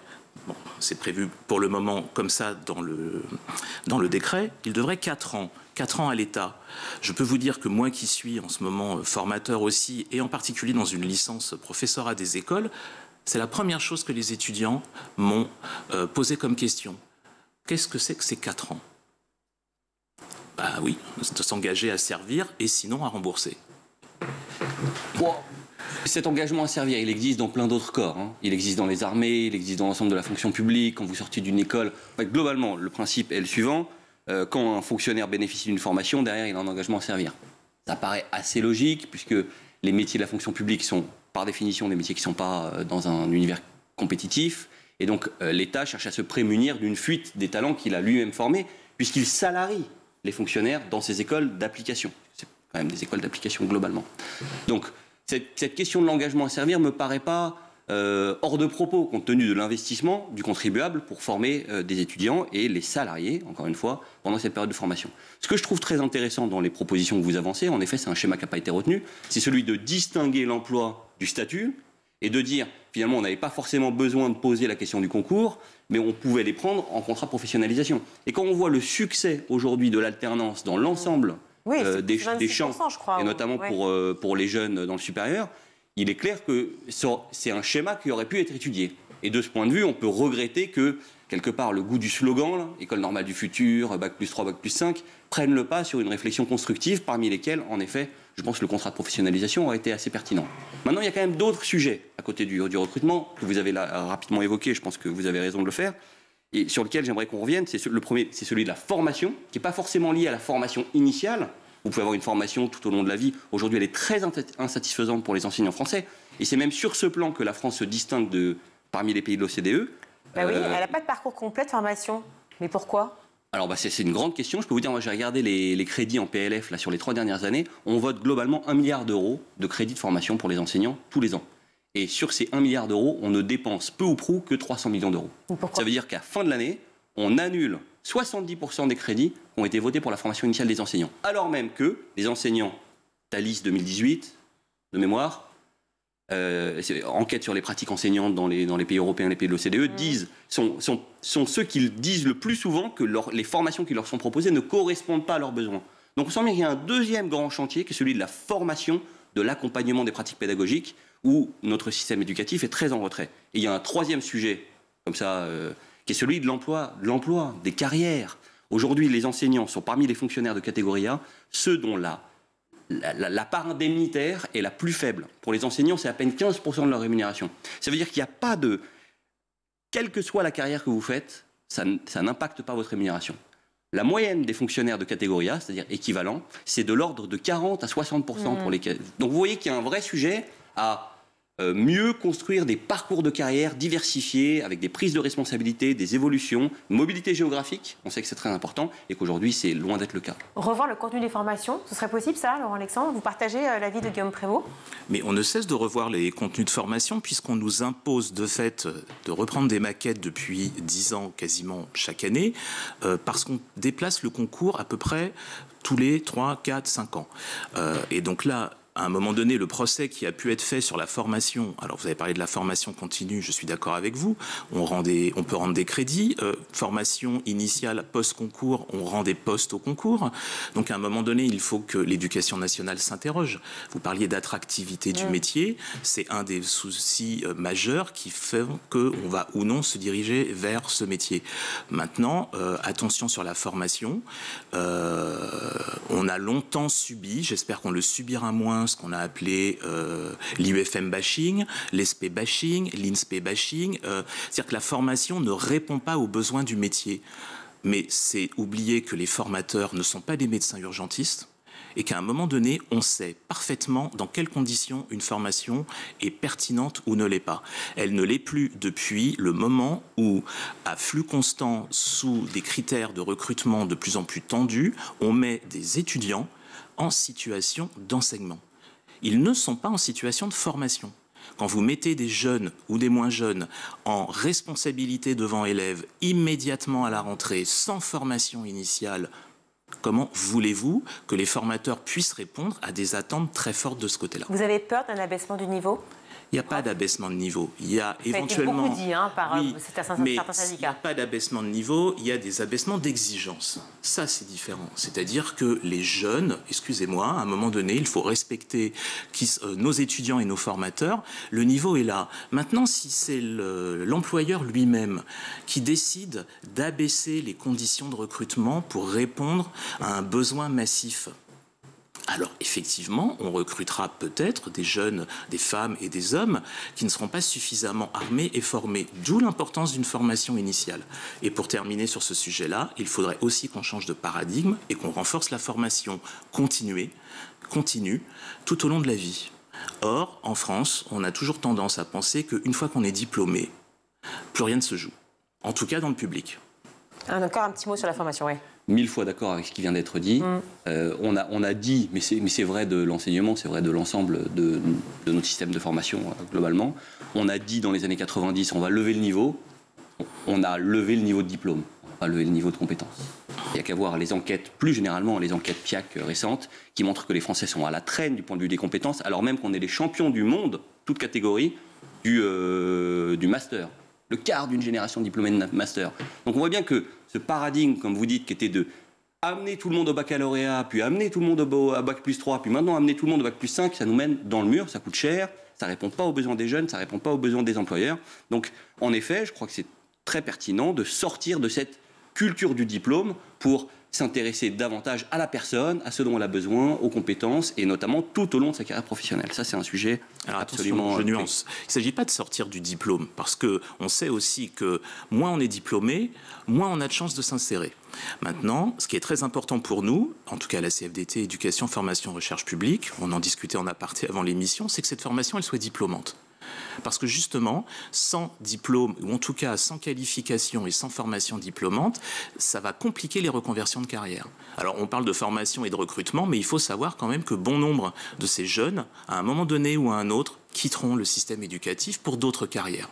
bon, c'est prévu pour le moment comme ça dans le décret, il devrait 4 ans. 4 ans à l'État. Je peux vous dire que moi qui suis en ce moment formateur aussi, et en particulier dans une licence professorat des écoles, c'est la première chose que les étudiants m'ont posé comme question. Qu'est-ce que c'est que ces 4 ans ? oui, de s'engager à servir et sinon à rembourser.
Cet engagement à servir, il existe dans plein d'autres corps. Il existe dans les armées, il existe dans l'ensemble de la fonction publique, quand vous sortez d'une école. Globalement, le principe est le suivant. Quand un fonctionnaire bénéficie d'une formation, derrière, il a un engagement à servir. Ça paraît assez logique, puisque les métiers de la fonction publique sont, par définition, des métiers qui ne sont pas dans un univers compétitif. Et donc, l'État cherche à se prémunir d'une fuite des talents qu'il a lui-même formés, puisqu'il salarie les fonctionnaires dans ces écoles d'application. C'est quand même des écoles d'application globalement. Donc, cette question de l'engagement à servir ne me paraît pas hors de propos, compte tenu de l'investissement du contribuable pour former des étudiants et les salariés, encore une fois, pendant cette période de formation. Ce que je trouve très intéressant dans les propositions que vous avancez, en effet, c'est un schéma qui n'a pas été retenu, c'est celui de distinguer l'emploi du statut et de dire, finalement, on n'avait pas forcément besoin de poser la question du concours, mais on pouvait les prendre en contrat de professionnalisation. Et quand on voit le succès aujourd'hui de l'alternance dans l'ensemble des champs, je crois, et notamment pour les jeunes dans le supérieur, il est clair que c'est un schéma qui aurait pu être étudié. Et de ce point de vue, on peut regretter que, quelque part, le goût du slogan, là, École normale du futur, Bac+3, Bac+5, prenne le pas sur une réflexion constructive, parmi lesquelles, en effet, je pense que le contrat de professionnalisation aurait été assez pertinent. Maintenant, il y a quand même d'autres sujets à côté du recrutement, que vous avez là, rapidement évoqué, je pense que vous avez raison de le faire, et sur lequel j'aimerais qu'on revienne. Le premier, c'est celui de la formation, qui n'est pas forcément lié à la formation initiale. Vous pouvez avoir une formation tout au long de la vie. Aujourd'hui, elle est très insatisfaisante pour les enseignants français. Et c'est même sur ce plan que la France se distingue parmi les pays de l'OCDE.
Oui, elle n'a pas de parcours complet de formation. Mais pourquoi ?
Alors, c'est une grande question. Je peux vous dire, moi, j'ai regardé les crédits en PLF là, sur les 3 dernières années. On vote globalement 1 milliard d'euros de crédits de formation pour les enseignants tous les ans. Et sur ces 1 milliard d'euros, on ne dépense peu ou prou que 300 millions d'euros. Ça veut dire qu'à fin de l'année, on annule 70% des crédits qui ont été votés pour la formation initiale des enseignants. Alors même que les enseignants, Thalys 2018, de mémoire, enquête sur les pratiques enseignantes dans les pays européens, les pays de l'OCDE, sont ceux qui disent le plus souvent que les formations qui leur sont proposées ne correspondent pas à leurs besoins. Donc on sent bien qu'il y a un deuxième grand chantier qui est celui de la formation, de l'accompagnement des pratiques pédagogiques, où notre système éducatif est très en retrait. Et il y a un troisième sujet, comme ça, qui est celui de l'emploi, des carrières. Aujourd'hui, les enseignants sont parmi les fonctionnaires de catégorie A, ceux dont la part indemnitaire est la plus faible. Pour les enseignants, c'est à peine 15% de leur rémunération. Ça veut dire qu'il n'y a pas de... Quelle que soit la carrière que vous faites, ça n'impacte pas votre rémunération. La moyenne des fonctionnaires de catégorie A, c'est-à-dire équivalent, c'est de l'ordre de 40 à 60% pour les... Donc vous voyez qu'il y a un vrai sujet à mieux construire des parcours de carrière diversifiés, avec des prises de responsabilité, des évolutions, mobilité géographique, on sait que c'est très important, et qu'aujourd'hui, c'est loin d'être le cas.
Revoir le contenu des formations, ce serait possible ça, Laurent-Alexandre ? Vous partagez l'avis de Guillaume Prévost ?
Mais on ne cesse de revoir les contenus de formation, puisqu'on nous impose de fait de reprendre des maquettes depuis 10 ans, quasiment chaque année, parce qu'on déplace le concours à peu près tous les 3, 4, 5 ans. Et donc là, à un moment donné, le procès qui a pu être fait sur la formation, alors vous avez parlé de la formation continue, je suis d'accord avec vous, on peut rendre des crédits, formation initiale post-concours, on rend des postes au concours, donc à un moment donné, il faut que l'éducation nationale s'interroge. Vous parliez d'attractivité du métier, c'est un des soucis majeurs qui fait qu'on va ou non se diriger vers ce métier. Maintenant, attention sur la formation, on a longtemps subi, j'espère qu'on le subira moins, ce qu'on a appelé l'IUFM bashing, l'ESP bashing, l'INSPE bashing. C'est-à-dire que la formation ne répond pas aux besoins du métier. Mais c'est oublier que les formateurs ne sont pas des médecins urgentistes et qu'à un moment donné, on sait parfaitement dans quelles conditions une formation est pertinente ou ne l'est pas. Elle ne l'est plus depuis le moment où, à flux constant, sous des critères de recrutement de plus en plus tendus, on met des étudiants en situation d'enseignement. Ils ne sont pas en situation de formation. Quand vous mettez des jeunes ou des moins jeunes en responsabilité devant élèves immédiatement à la rentrée, sans formation initiale, comment voulez-vous que les formateurs puissent répondre à des attentes très fortes de ce côté-là ?
Vous avez peur d'un abaissement du niveau ?
Il n'y a pas d'abaissement de niveau. Il y a éventuellement...
Ça a été beaucoup dit par
oui,
certains
mais
syndicats.
Il n'y a pas d'abaissement de niveau, il y a des abaissements d'exigence. Ça, c'est différent. C'est-à-dire que les jeunes, excusez-moi, à un moment donné, il faut respecter nos étudiants et nos formateurs. Le niveau est là. Maintenant, si c'est l'employeur lui-même qui décide d'abaisser les conditions de recrutement pour répondre à un besoin massif, alors effectivement, on recrutera peut-être des jeunes, des femmes et des hommes qui ne seront pas suffisamment armés et formés, d'où l'importance d'une formation initiale. Et pour terminer sur ce sujet-là, il faudrait aussi qu'on change de paradigme et qu'on renforce la formation continue, tout au long de la vie. Or, en France, on a toujours tendance à penser qu'une fois qu'on est diplômé, plus rien ne se joue. En tout cas dans le public.
Encore un petit mot sur la formation, oui.
1000 fois d'accord avec ce qui vient d'être dit. On a dit, mais c'est vrai de l'enseignement, c'est vrai de l'ensemble de notre système de formation globalement. On a dit dans les années 90, on va lever le niveau. On a levé le niveau de diplôme, on va lever le niveau de compétence. Il n'y a qu'à voir les enquêtes, plus généralement les enquêtes PIAC récentes, qui montrent que les Français sont à la traîne du point de vue des compétences, alors même qu'on est les champions du monde, toute catégorie, du master. Le quart d'une génération diplômée de master. Donc on voit bien que ce paradigme, comme vous dites, qui était de amener tout le monde au baccalauréat, puis amener tout le monde à bac plus 3, puis maintenant amener tout le monde au bac plus 5, ça nous mène dans le mur, ça coûte cher, ça ne répond pas aux besoins des jeunes, ça ne répond pas aux besoins des employeurs. Donc en effet, je crois que c'est très pertinent de sortir de cette culture du diplôme pour s'intéresser davantage à la personne, à ce dont elle a besoin, aux compétences, et notamment tout au long de sa carrière professionnelle. Ça, c'est un sujet absolument...
Je nuance. Il ne s'agit pas de sortir du diplôme, parce qu'on sait aussi que moins on est diplômé, moins on a de chances de s'insérer. Maintenant, ce qui est très important pour nous, en tout cas à la CFDT, Éducation, Formation, Recherche Publique, on en discutait en aparté avant l'émission, c'est que cette formation, elle soit diplômante. Parce que justement, sans diplôme, ou en tout cas sans qualification et sans formation diplômante, ça va compliquer les reconversions de carrière. Alors on parle de formation et de recrutement, mais il faut savoir quand même que bon nombre de ces jeunes, à un moment donné ou à un autre, quitteront le système éducatif pour d'autres carrières.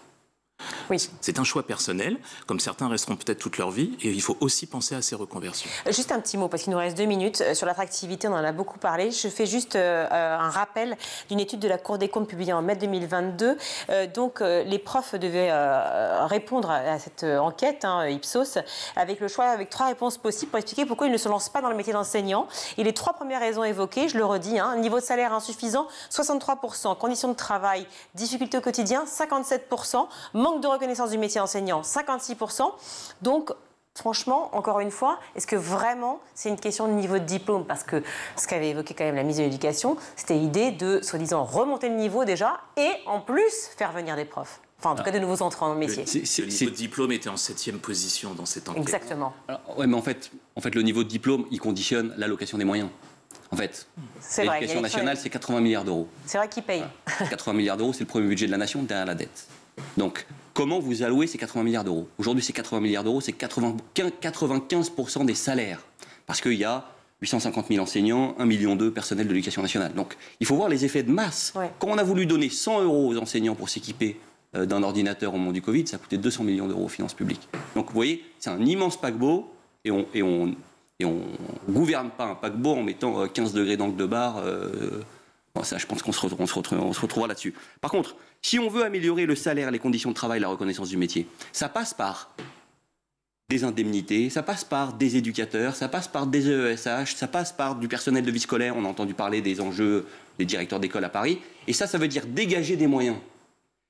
Oui.
C'est un choix personnel, comme certains resteront peut-être toute leur vie, et il faut aussi penser à ces reconversions.
Juste un petit mot, parce qu'il nous reste 2 minutes. Sur l'attractivité, on en a beaucoup parlé. Je fais juste un rappel d'une étude de la Cour des comptes publiée en mai 2022. Les profs devaient répondre à cette enquête, Ipsos, avec 3 réponses possibles pour expliquer pourquoi ils ne se lancent pas dans le métier d'enseignant. Et les 3 premières raisons évoquées, je le redis, niveau de salaire insuffisant, 63%, conditions de travail, difficultés au quotidien, 57%, manque de reconnaissance du métier enseignant, 56%. Donc, franchement, encore une fois, est-ce que vraiment c'est une question de niveau de diplôme? Parce que ce qu'avait évoqué quand même la ministre de l'Éducation, c'était l'idée de, soi-disant, remonter le niveau déjà et en plus faire venir des profs. Enfin, en tout cas, de nouveaux entrants dans le métier.
Le niveau de diplôme était en 7e position dans cette enquête.
Exactement.
Oui, mais en fait, le niveau de diplôme, il conditionne l'allocation des moyens. En fait, l'éducation nationale, c'est 80 milliards d'euros. C'est
vrai qu'ils payent.
80 milliards d'euros, c'est le premier budget de la nation derrière la dette. Donc, comment vous allouez ces 80 milliards d'euros? Aujourd'hui, ces 80 milliards d'euros, c'est 95% des salaires. Parce qu'il y a 850 000 enseignants, 1,2 million de personnels de l'éducation nationale. Donc, il faut voir les effets de masse. Ouais. Quand on a voulu donner 100 euros aux enseignants pour s'équiper d'un ordinateur au moment du Covid, ça a coûté 200 millions d'euros aux finances publiques. Donc, vous voyez, c'est un immense paquebot et on gouverne pas un paquebot en mettant 15 degrés d'angle de barre. Bon, ça, je pense qu'on se retrouvera là-dessus. Par contre, si on veut améliorer le salaire, les conditions de travail, la reconnaissance du métier, ça passe par des indemnités, ça passe par des éducateurs, ça passe par des EESH, ça passe par du personnel de vie scolaire. On a entendu parler des enjeux des directeurs d'école à Paris. Et ça veut dire dégager des moyens.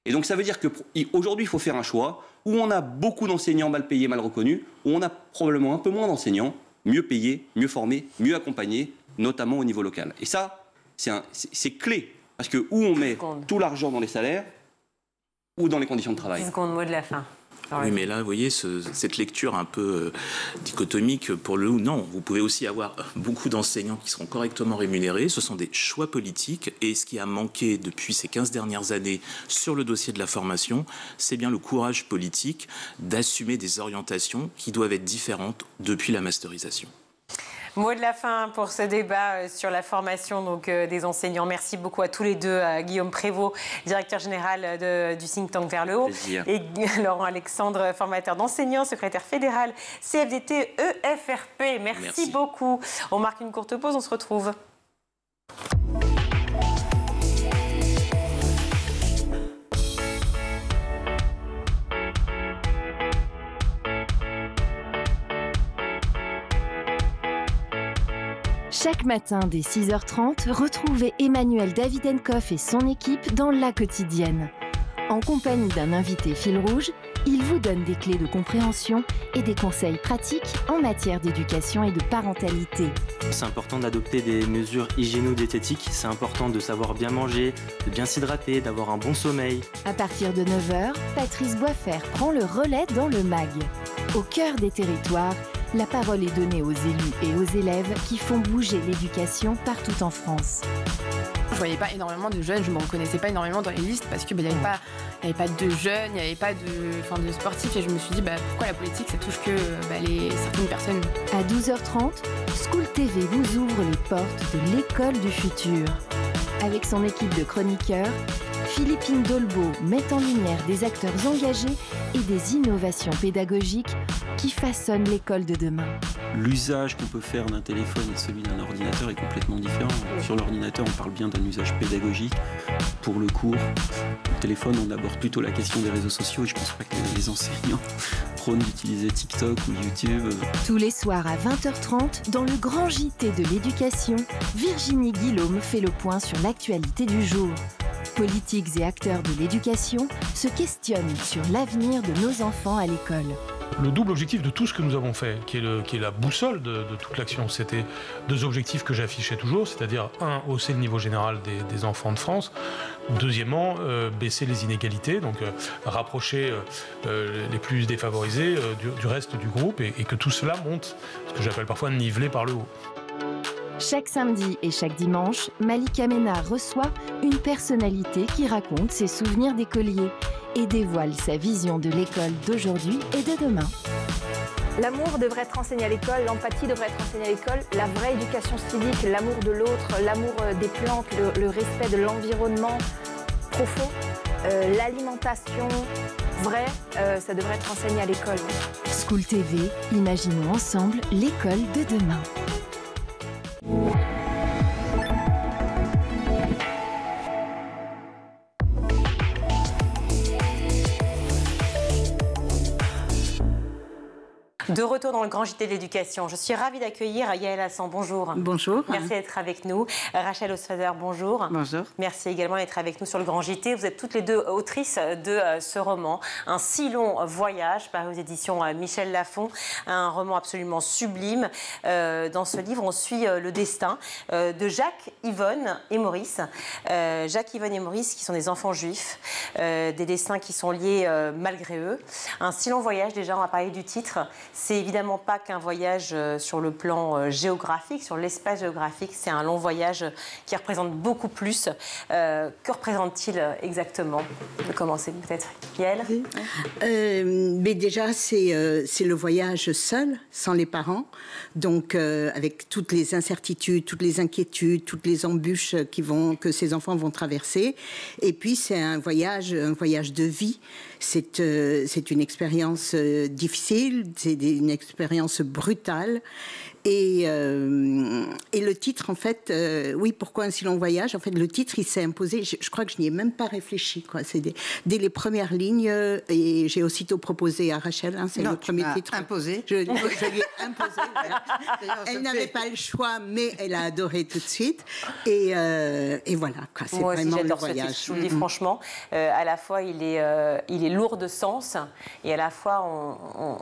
Et donc ça veut dire qu'aujourd'hui, il faut faire un choix où on a beaucoup d'enseignants mal payés, mal reconnus, où on a probablement un peu moins d'enseignants, mieux payés, mieux formés, mieux accompagnés, notamment au niveau local. Et ça, c'est clé. Parce que où on met tout l'argent dans les salaires ou dans les conditions de travail.
10 secondes, mot de la fin.
Oui, mais là, vous voyez, cette lecture un peu dichotomique pour le non. Vous pouvez aussi avoir beaucoup d'enseignants qui seront correctement rémunérés. Ce sont des choix politiques. Et ce qui a manqué depuis ces 15 dernières années sur le dossier de la formation, c'est bien le courage politique d'assumer des orientations qui doivent être différentes depuis la masterisation.
Mot de la fin pour ce débat sur la formation des enseignants. Merci beaucoup à tous les deux, à Guillaume Prévost, directeur général du think tank Vers le Haut, et Laurent Alexandre, formateur d'enseignants, secrétaire fédéral CFDT EFRP. Merci beaucoup. On marque une courte pause, on se retrouve.
Chaque matin dès 6h30, retrouvez Emmanuel Davidenkoff et son équipe dans La Quotidienne. En compagnie d'un invité fil rouge, il vous donne des clés de compréhension et des conseils pratiques en matière d'éducation et de parentalité.
C'est important d'adopter des mesures hygiéno-diététiques, c'est important de savoir bien manger, de bien s'hydrater, d'avoir un bon sommeil.
À partir de 9h, Patrice Boisfer prend le relais dans le MAG. Au cœur des territoires, la parole est donnée aux élus et aux élèves qui font bouger l'éducation partout en France.
Je voyais pas énormément de jeunes, je me reconnaissais pas énormément dans les listes parce qu'il n'y avait pas de jeunes, il n'y avait pas de sportifs et je me suis dit pourquoi la politique ça touche que certaines personnes.
À 12h30, School TV vous ouvre les portes de l'école du futur. Avec son équipe de chroniqueurs, Philippine Dolbeau met en lumière des acteurs engagés et des innovations pédagogiques qui façonnent l'école de demain.
L'usage qu'on peut faire d'un téléphone et celui d'un ordinateur est complètement différent. Sur l'ordinateur, on parle bien d'un usage pédagogique. Pour le cours, le téléphone, on aborde plutôt la question des réseaux sociaux et je ne pense pas que les enseignants prônent d'utiliser TikTok ou YouTube.
Tous les soirs à 20h30, dans le grand JT de l'éducation, Virginie Guillaume fait le point sur l'actualité du jour. Politiques et acteurs de l'éducation se questionnent sur l'avenir de nos enfants à l'école.
Le double objectif de tout ce que nous avons fait, qui est la boussole de toute l'action, c'était deux objectifs que j'affichais toujours, c'est-à-dire un, hausser le niveau général des enfants de France, deuxièmement, baisser les inégalités, donc rapprocher les plus défavorisés du reste du groupe et que tout cela monte, ce que j'appelle parfois niveler par le haut.
Chaque samedi et chaque dimanche, Malika Ménard reçoit une personnalité qui raconte ses souvenirs d'écolier et dévoile sa vision de l'école d'aujourd'hui et de demain.
L'amour devrait être enseigné à l'école, l'empathie devrait être enseignée à l'école, la vraie éducation civique, l'amour de l'autre, l'amour des plantes, le respect de l'environnement profond, l'alimentation vraie, ça devrait être enseigné à l'école.
School TV, imaginons ensemble l'école de demain.
De retour dans le grand JT de l'éducation, je suis ravie d'accueillir Yael Hassan. Bonjour.
Bonjour.
Merci d'être avec nous. Rachel Ostfader, bonjour.
Bonjour.
Merci également d'être avec nous sur le grand JT. Vous êtes toutes les deux autrices de ce roman, Un si long voyage, paru aux éditions Michel Lafon. Un roman absolument sublime. Dans ce livre, on suit le destin de Jacques, Yvonne et Maurice. Jacques, Yvonne et Maurice, qui sont des enfants juifs, des destins qui sont liés malgré eux. Un si long voyage, déjà, on va parler du titre. C'est évidemment pas qu'un voyage sur le plan géographique, sur l'espace géographique. C'est un long voyage qui représente beaucoup plus. Que représente-t-il exactement? On peut commencer peut-être. Yael?
Mais déjà, c'est le voyage seul, sans les parents. Donc, avec toutes les incertitudes, toutes les inquiétudes, toutes les embûches que ces enfants vont traverser. Et puis, c'est un voyage de vie. C'est une expérience difficile, c'est une expérience brutale. Et le titre, en fait, oui, pourquoi un si long voyage? En fait, le titre, il s'est imposé. Je crois que je n'y ai même pas réfléchi, quoi. C'est dès les premières lignes, et j'ai aussitôt proposé à Rachel. Hein, c'est le premier titre. Imposé. Je lui ai imposé. Voilà. Elle n'avait pas le choix, mais elle a adoré tout de suite. Et voilà, quoi. C'est
moi
vraiment
aussi,
le
Ce
voyage.
titre, je vous le dis franchement, à la fois il est lourd de sens, et à la fois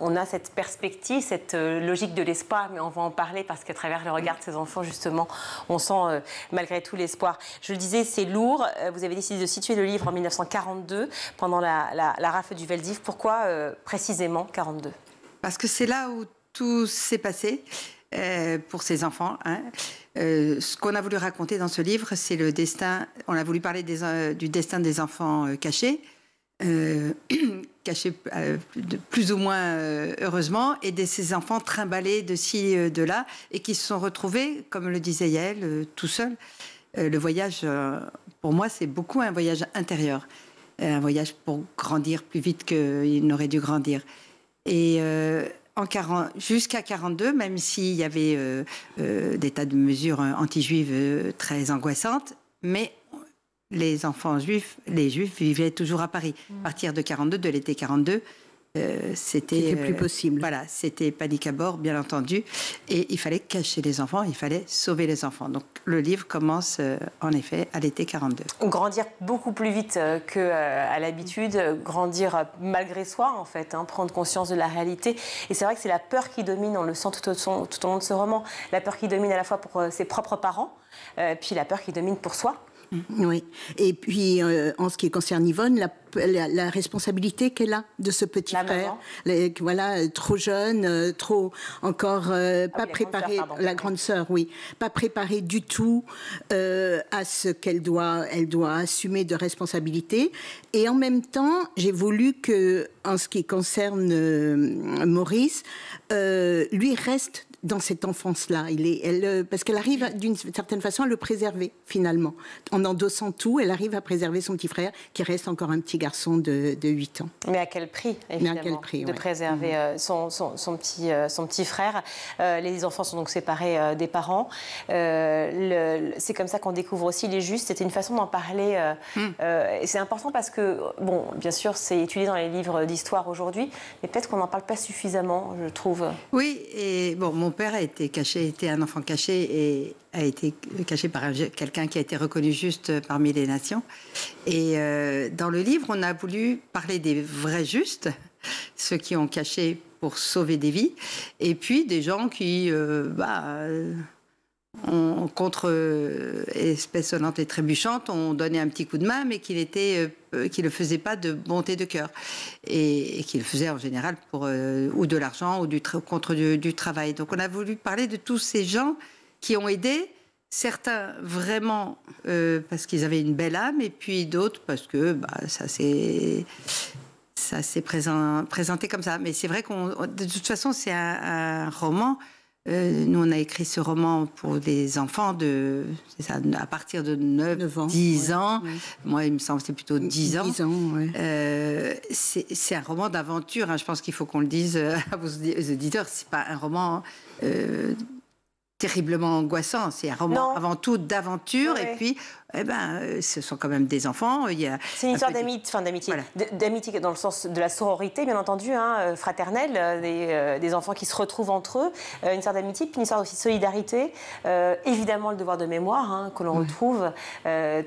on a cette perspective, cette logique de l'espoir, mais on va en parler parce qu'à travers le regard de ces enfants, justement, on sent malgré tout l'espoir. Je le disais, c'est lourd. Vous avez décidé de situer le livre en 1942, pendant la rafle du Veldiv. Pourquoi précisément 42?
Parce que c'est là où tout s'est passé pour ces enfants. Hein. Ce qu'on a voulu raconter dans ce livre, c'est le destin. On a voulu parler du destin des enfants cachés. Cachés plus ou moins heureusement, et de ces enfants trimballés de ci, de là, et qui se sont retrouvés, comme le disait Yael, tout seuls. Le voyage, pour moi, c'est beaucoup un voyage intérieur, un voyage pour grandir plus vite qu'il n'aurait dû grandir. Et jusqu'à 42, même s'il y avait des tas de mesures anti-juives très angoissantes, mais les enfants juifs, les juifs vivaient toujours à Paris. À partir de 42, de l'été 42,
c'était
plus possible.
Voilà, c'était panique à bord, bien entendu, et il fallait cacher les enfants, il fallait sauver les enfants. Donc le livre commence en effet à l'été 42.
Grandir beaucoup plus vite qu'à l'habitude, grandir malgré soi en fait, prendre conscience de la réalité. Et c'est vrai que c'est la peur qui domine, on le sent tout au long de ce roman, la peur qui domine à la fois pour ses propres parents, puis la peur qui domine pour soi.
Oui, et puis en ce qui concerne Yvonne, la responsabilité qu'elle a de ce petit frère, voilà, trop jeune, trop encore pas préparée, la grande sœur, oui, pas préparée du tout à ce qu'elle doit assumer de responsabilité. Et en même temps, j'ai voulu que, en ce qui concerne Maurice, lui reste dans cette enfance-là, parce qu'elle arrive d'une certaine façon à le préserver finalement. En endossant tout, elle arrive à préserver son petit frère qui reste encore un petit garçon de 8 ans.
Mais à quel prix, évidemment,
à quel prix,
de préserver son petit frère. Les enfants sont donc séparés des parents. C'est comme ça qu'on découvre aussi les justes. C'était une façon d'en parler. Et c'est important parce que, bon, bien sûr, c'est étudié dans les livres d'histoire aujourd'hui, mais peut-être qu'on n'en parle pas suffisamment, je trouve.
Oui, et bon, mon père était un enfant caché et a été caché par quelqu'un qui a été reconnu juste parmi les nations. Et dans le livre, on a voulu parler des vrais justes, ceux qui ont caché pour sauver des vies, et puis des gens qui, contre espèces sonnantes et trébuchantes, ont donné un petit coup de main, mais qui ne le faisaient pas de bonté de cœur, et qui le faisaient en général pour ou de l'argent ou contre du travail. Donc on a voulu parler de tous ces gens qui ont aidé, certains vraiment parce qu'ils avaient une belle âme, et puis d'autres parce que ça s'est présenté comme ça. Mais c'est vrai de toute façon, c'est un roman. Nous, on a écrit ce roman pour des enfants à partir de 9 ans, 10 ans. Oui. Moi, il me semble que c'est plutôt 10 ans. 10 ans, oui. C'est un roman d'aventure. Je pense qu'il faut qu'on le dise à vos auditeurs. C'est pas un roman terriblement angoissant. C'est un roman avant tout d'aventure. Oui. Et puis, ce sont quand même des enfants.
C'est une histoire d'amitié. Voilà. D'amitié dans le sens de la sororité, bien entendu, fraternelle, des enfants qui se retrouvent entre eux. Une histoire d'amitié, puis une histoire aussi de solidarité. Évidemment, le devoir de mémoire que l'on retrouve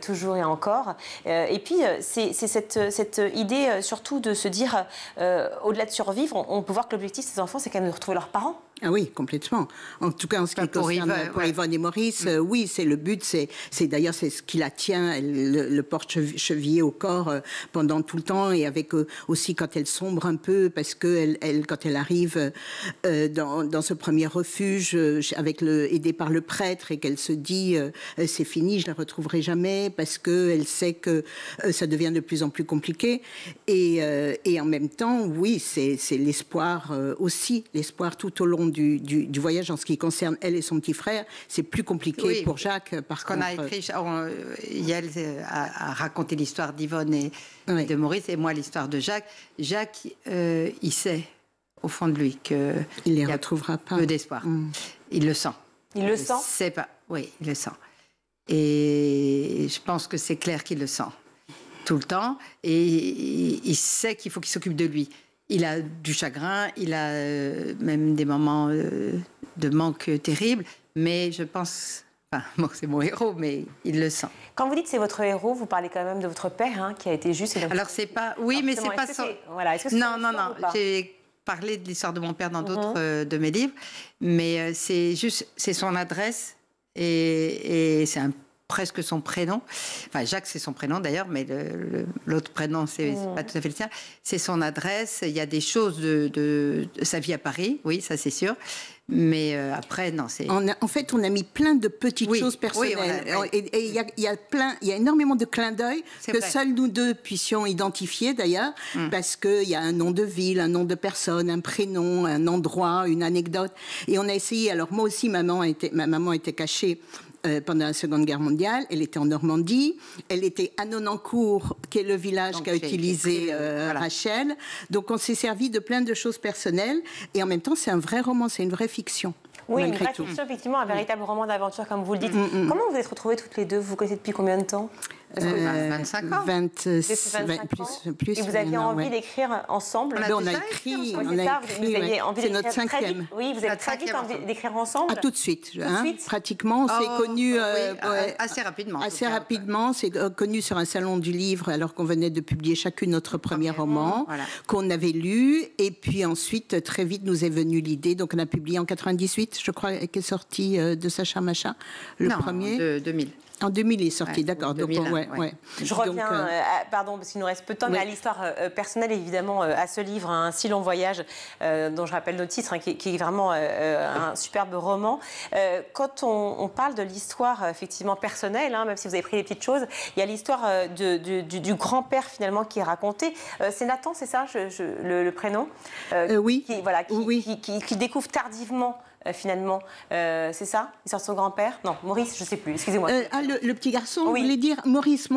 toujours et encore. Et puis, c'est cette idée surtout de se dire, au-delà de survivre, on peut voir que l'objectif de ces enfants, c'est quand même de retrouver leurs parents.
Ah oui, complètement. En tout cas, en ce qui concerne pour Yvonne et Maurice, oui, c'est le but. C'est d'ailleurs c'est ce qui la tient. Elle le porte chevillé au corps pendant tout le temps, et avec aussi quand elle sombre un peu, parce que quand elle arrive dans ce premier refuge, aidée par le prêtre, et qu'elle se dit c'est fini, je la retrouverai jamais, parce que elle sait que ça devient de plus en plus compliqué. Et en même temps, oui, c'est l'espoir aussi, l'espoir tout au long du voyage en ce qui concerne elle et son petit frère. C'est plus compliqué pour Jacques. Parce
qu'on a écrit, Yael a raconté l'histoire d'Yvonne et de Maurice, et moi l'histoire de Jacques. Jacques, il sait au fond de lui qu'il
ne les retrouvera pas.
Peu d'espoir. Il le sent.
Il le sent.
C'est pas. Oui, il le sent. Et je pense que c'est clair qu'il le sent tout le temps. Et il sait qu'il faut qu'il s'occupe de lui. Il a du chagrin, il a même des moments de manque terrible, mais je pense... Enfin, c'est mon héros, mais il le sent.
Quand vous dites c'est votre héros, vous parlez quand même de votre père, qui a été juste...
Alors, c'est pas... Oui, mais c'est pas... Non. J'ai parlé de l'histoire de mon père dans d'autres de mes livres, mais c'est son adresse, et c'est presque son prénom. Enfin, Jacques, c'est son prénom d'ailleurs, mais l'autre prénom, c'est pas tout à fait le sien. C'est son adresse. Il y a des choses de sa vie à Paris, oui, ça c'est sûr. Mais après, non, c'est...
En fait, on a mis plein de petites choses personnelles. Et il y a énormément de clins d'œil que seuls nous deux puissions identifier d'ailleurs, parce qu'il y a un nom de ville, un nom de personne, un prénom, un endroit, une anecdote. Et on a essayé, alors moi aussi, ma maman était cachée pendant la Seconde Guerre mondiale. Elle était en Normandie. Elle était à Nonancourt, qui est le village qu'a utilisé Rachel. Donc, on s'est servi de plein de choses personnelles. Et en même temps, c'est un vrai roman, c'est une vraie fiction.
Oui, une vraie fiction, effectivement, un véritable roman d'aventure, comme vous le dites. Comment vous êtes retrouvées toutes les deux? Vous vous connaissez depuis combien de temps?
25 ans.
25
plus. Et vous aviez envie d'écrire ensemble?
On a écrit.
C'est
notre 5e.
Oui, vous avez très vite envie d'écrire ensemble?
Tout de suite. Pratiquement, on s'est connus
assez rapidement.
Assez rapidement, c'est connu sur un salon du livre alors qu'on venait de publier chacune notre premier roman qu'on avait lu. Et puis ensuite, très vite, nous est venue l'idée. Donc on a publié en 98, je crois, qu'est sorti de Sacha Machin, le premier.
De 2000.
En 2000, il est sorti, d'accord. Donc,
Je reviens, pardon, parce qu'il nous reste peu de temps, mais à l'histoire personnelle, évidemment, à ce livre, Un si long voyage, dont je rappelle le titre, qui est vraiment un superbe roman. Quand on parle de l'histoire, effectivement, personnelle, même si vous avez pris les petites choses, il y a l'histoire du grand-père, finalement, qui est raconté. C'est Nathan, c'est ça, le prénom?
Oui.
Qui découvre tardivement. Finalement, c'est ça? Il sort de son grand-père? Non, Maurice, je ne sais plus, excusez-moi.
Le petit garçon, vous voulez dire Maurice,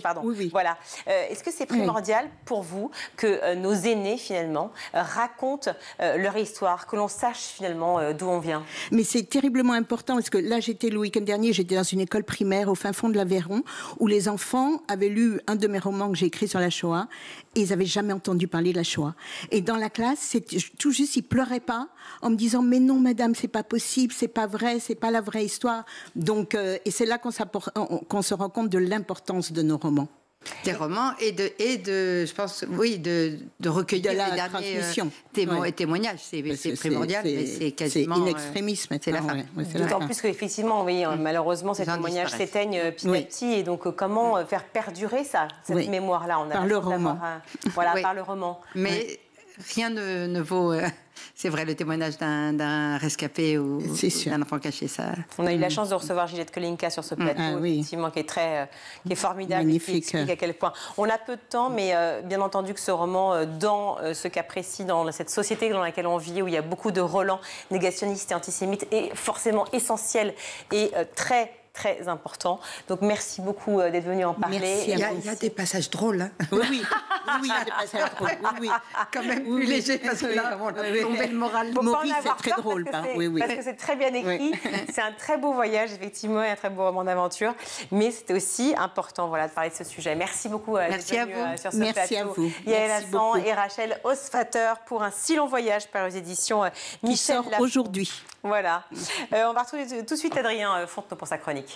pardon. Oui. Voilà. Est-ce que c'est primordial pour vous que nos aînés, finalement, racontent leur histoire, que l'on sache, finalement, d'où on vient?
Mais c'est terriblement important, parce que là, j'étais le week-end dernier, j'étais dans une école primaire au fin fond de l'Aveyron, où les enfants avaient lu un de mes romans que j'ai écrit sur la Shoah, et ils n'avaient jamais entendu parler de la Shoah. Et dans la classe, tout juste, ils ne pleuraient pas, en me disant, mais non, madame, c'est pas possible, c'est pas vrai, c'est pas la vraie histoire. Donc, et c'est là qu'on se rend compte de l'importance de nos romans.
Des romans et je pense, de recueillir
la
les derniers
transmission.
Témoignages. C'est primordial, mais c'est quasiment...
C'est in extremis maintenant.
C'est d'autant plus qu'effectivement, malheureusement, ces témoignages s'éteignent petit à petit. Et donc, comment faire perdurer cette mémoire-là?
Par le roman.
Par le roman.
Mais rien ne vaut... C'est vrai, le témoignage d'un rescapé ou d'un enfant caché, ça.
On a eu la chance de recevoir Gillette Kolinka sur ce plateau, effectivement, qui est formidable.
Magnifique.
Et qui explique à quel point. On a peu de temps, mais bien entendu que ce roman, dans ce cas précis, dans cette société dans laquelle on vit, où il y a beaucoup de relents négationnistes et antisémites, est forcément essentiel et très important. Donc merci beaucoup d'être venu en parler.
Merci. Il y a des passages drôles. Hein.
Oui, il y a des passages drôles. Oui.
Quand même plus léger parce que là, on a tombé le moral.
Maurice, c'est très drôle.
Parce que c'est très bien écrit. C'est un très beau voyage, effectivement, et un très beau roman d'aventure. Mais c'était aussi important de parler de ce sujet. Merci beaucoup d'être venu sur ce plateau.
Merci à vous.
Yael Hassan et Rachel Osfater pour Un si long voyage par aux éditions Michel
Lafon. Qui sort aujourd'hui.
Voilà. On va retrouver tout de suite Adrien Fontenot pour sa chronique.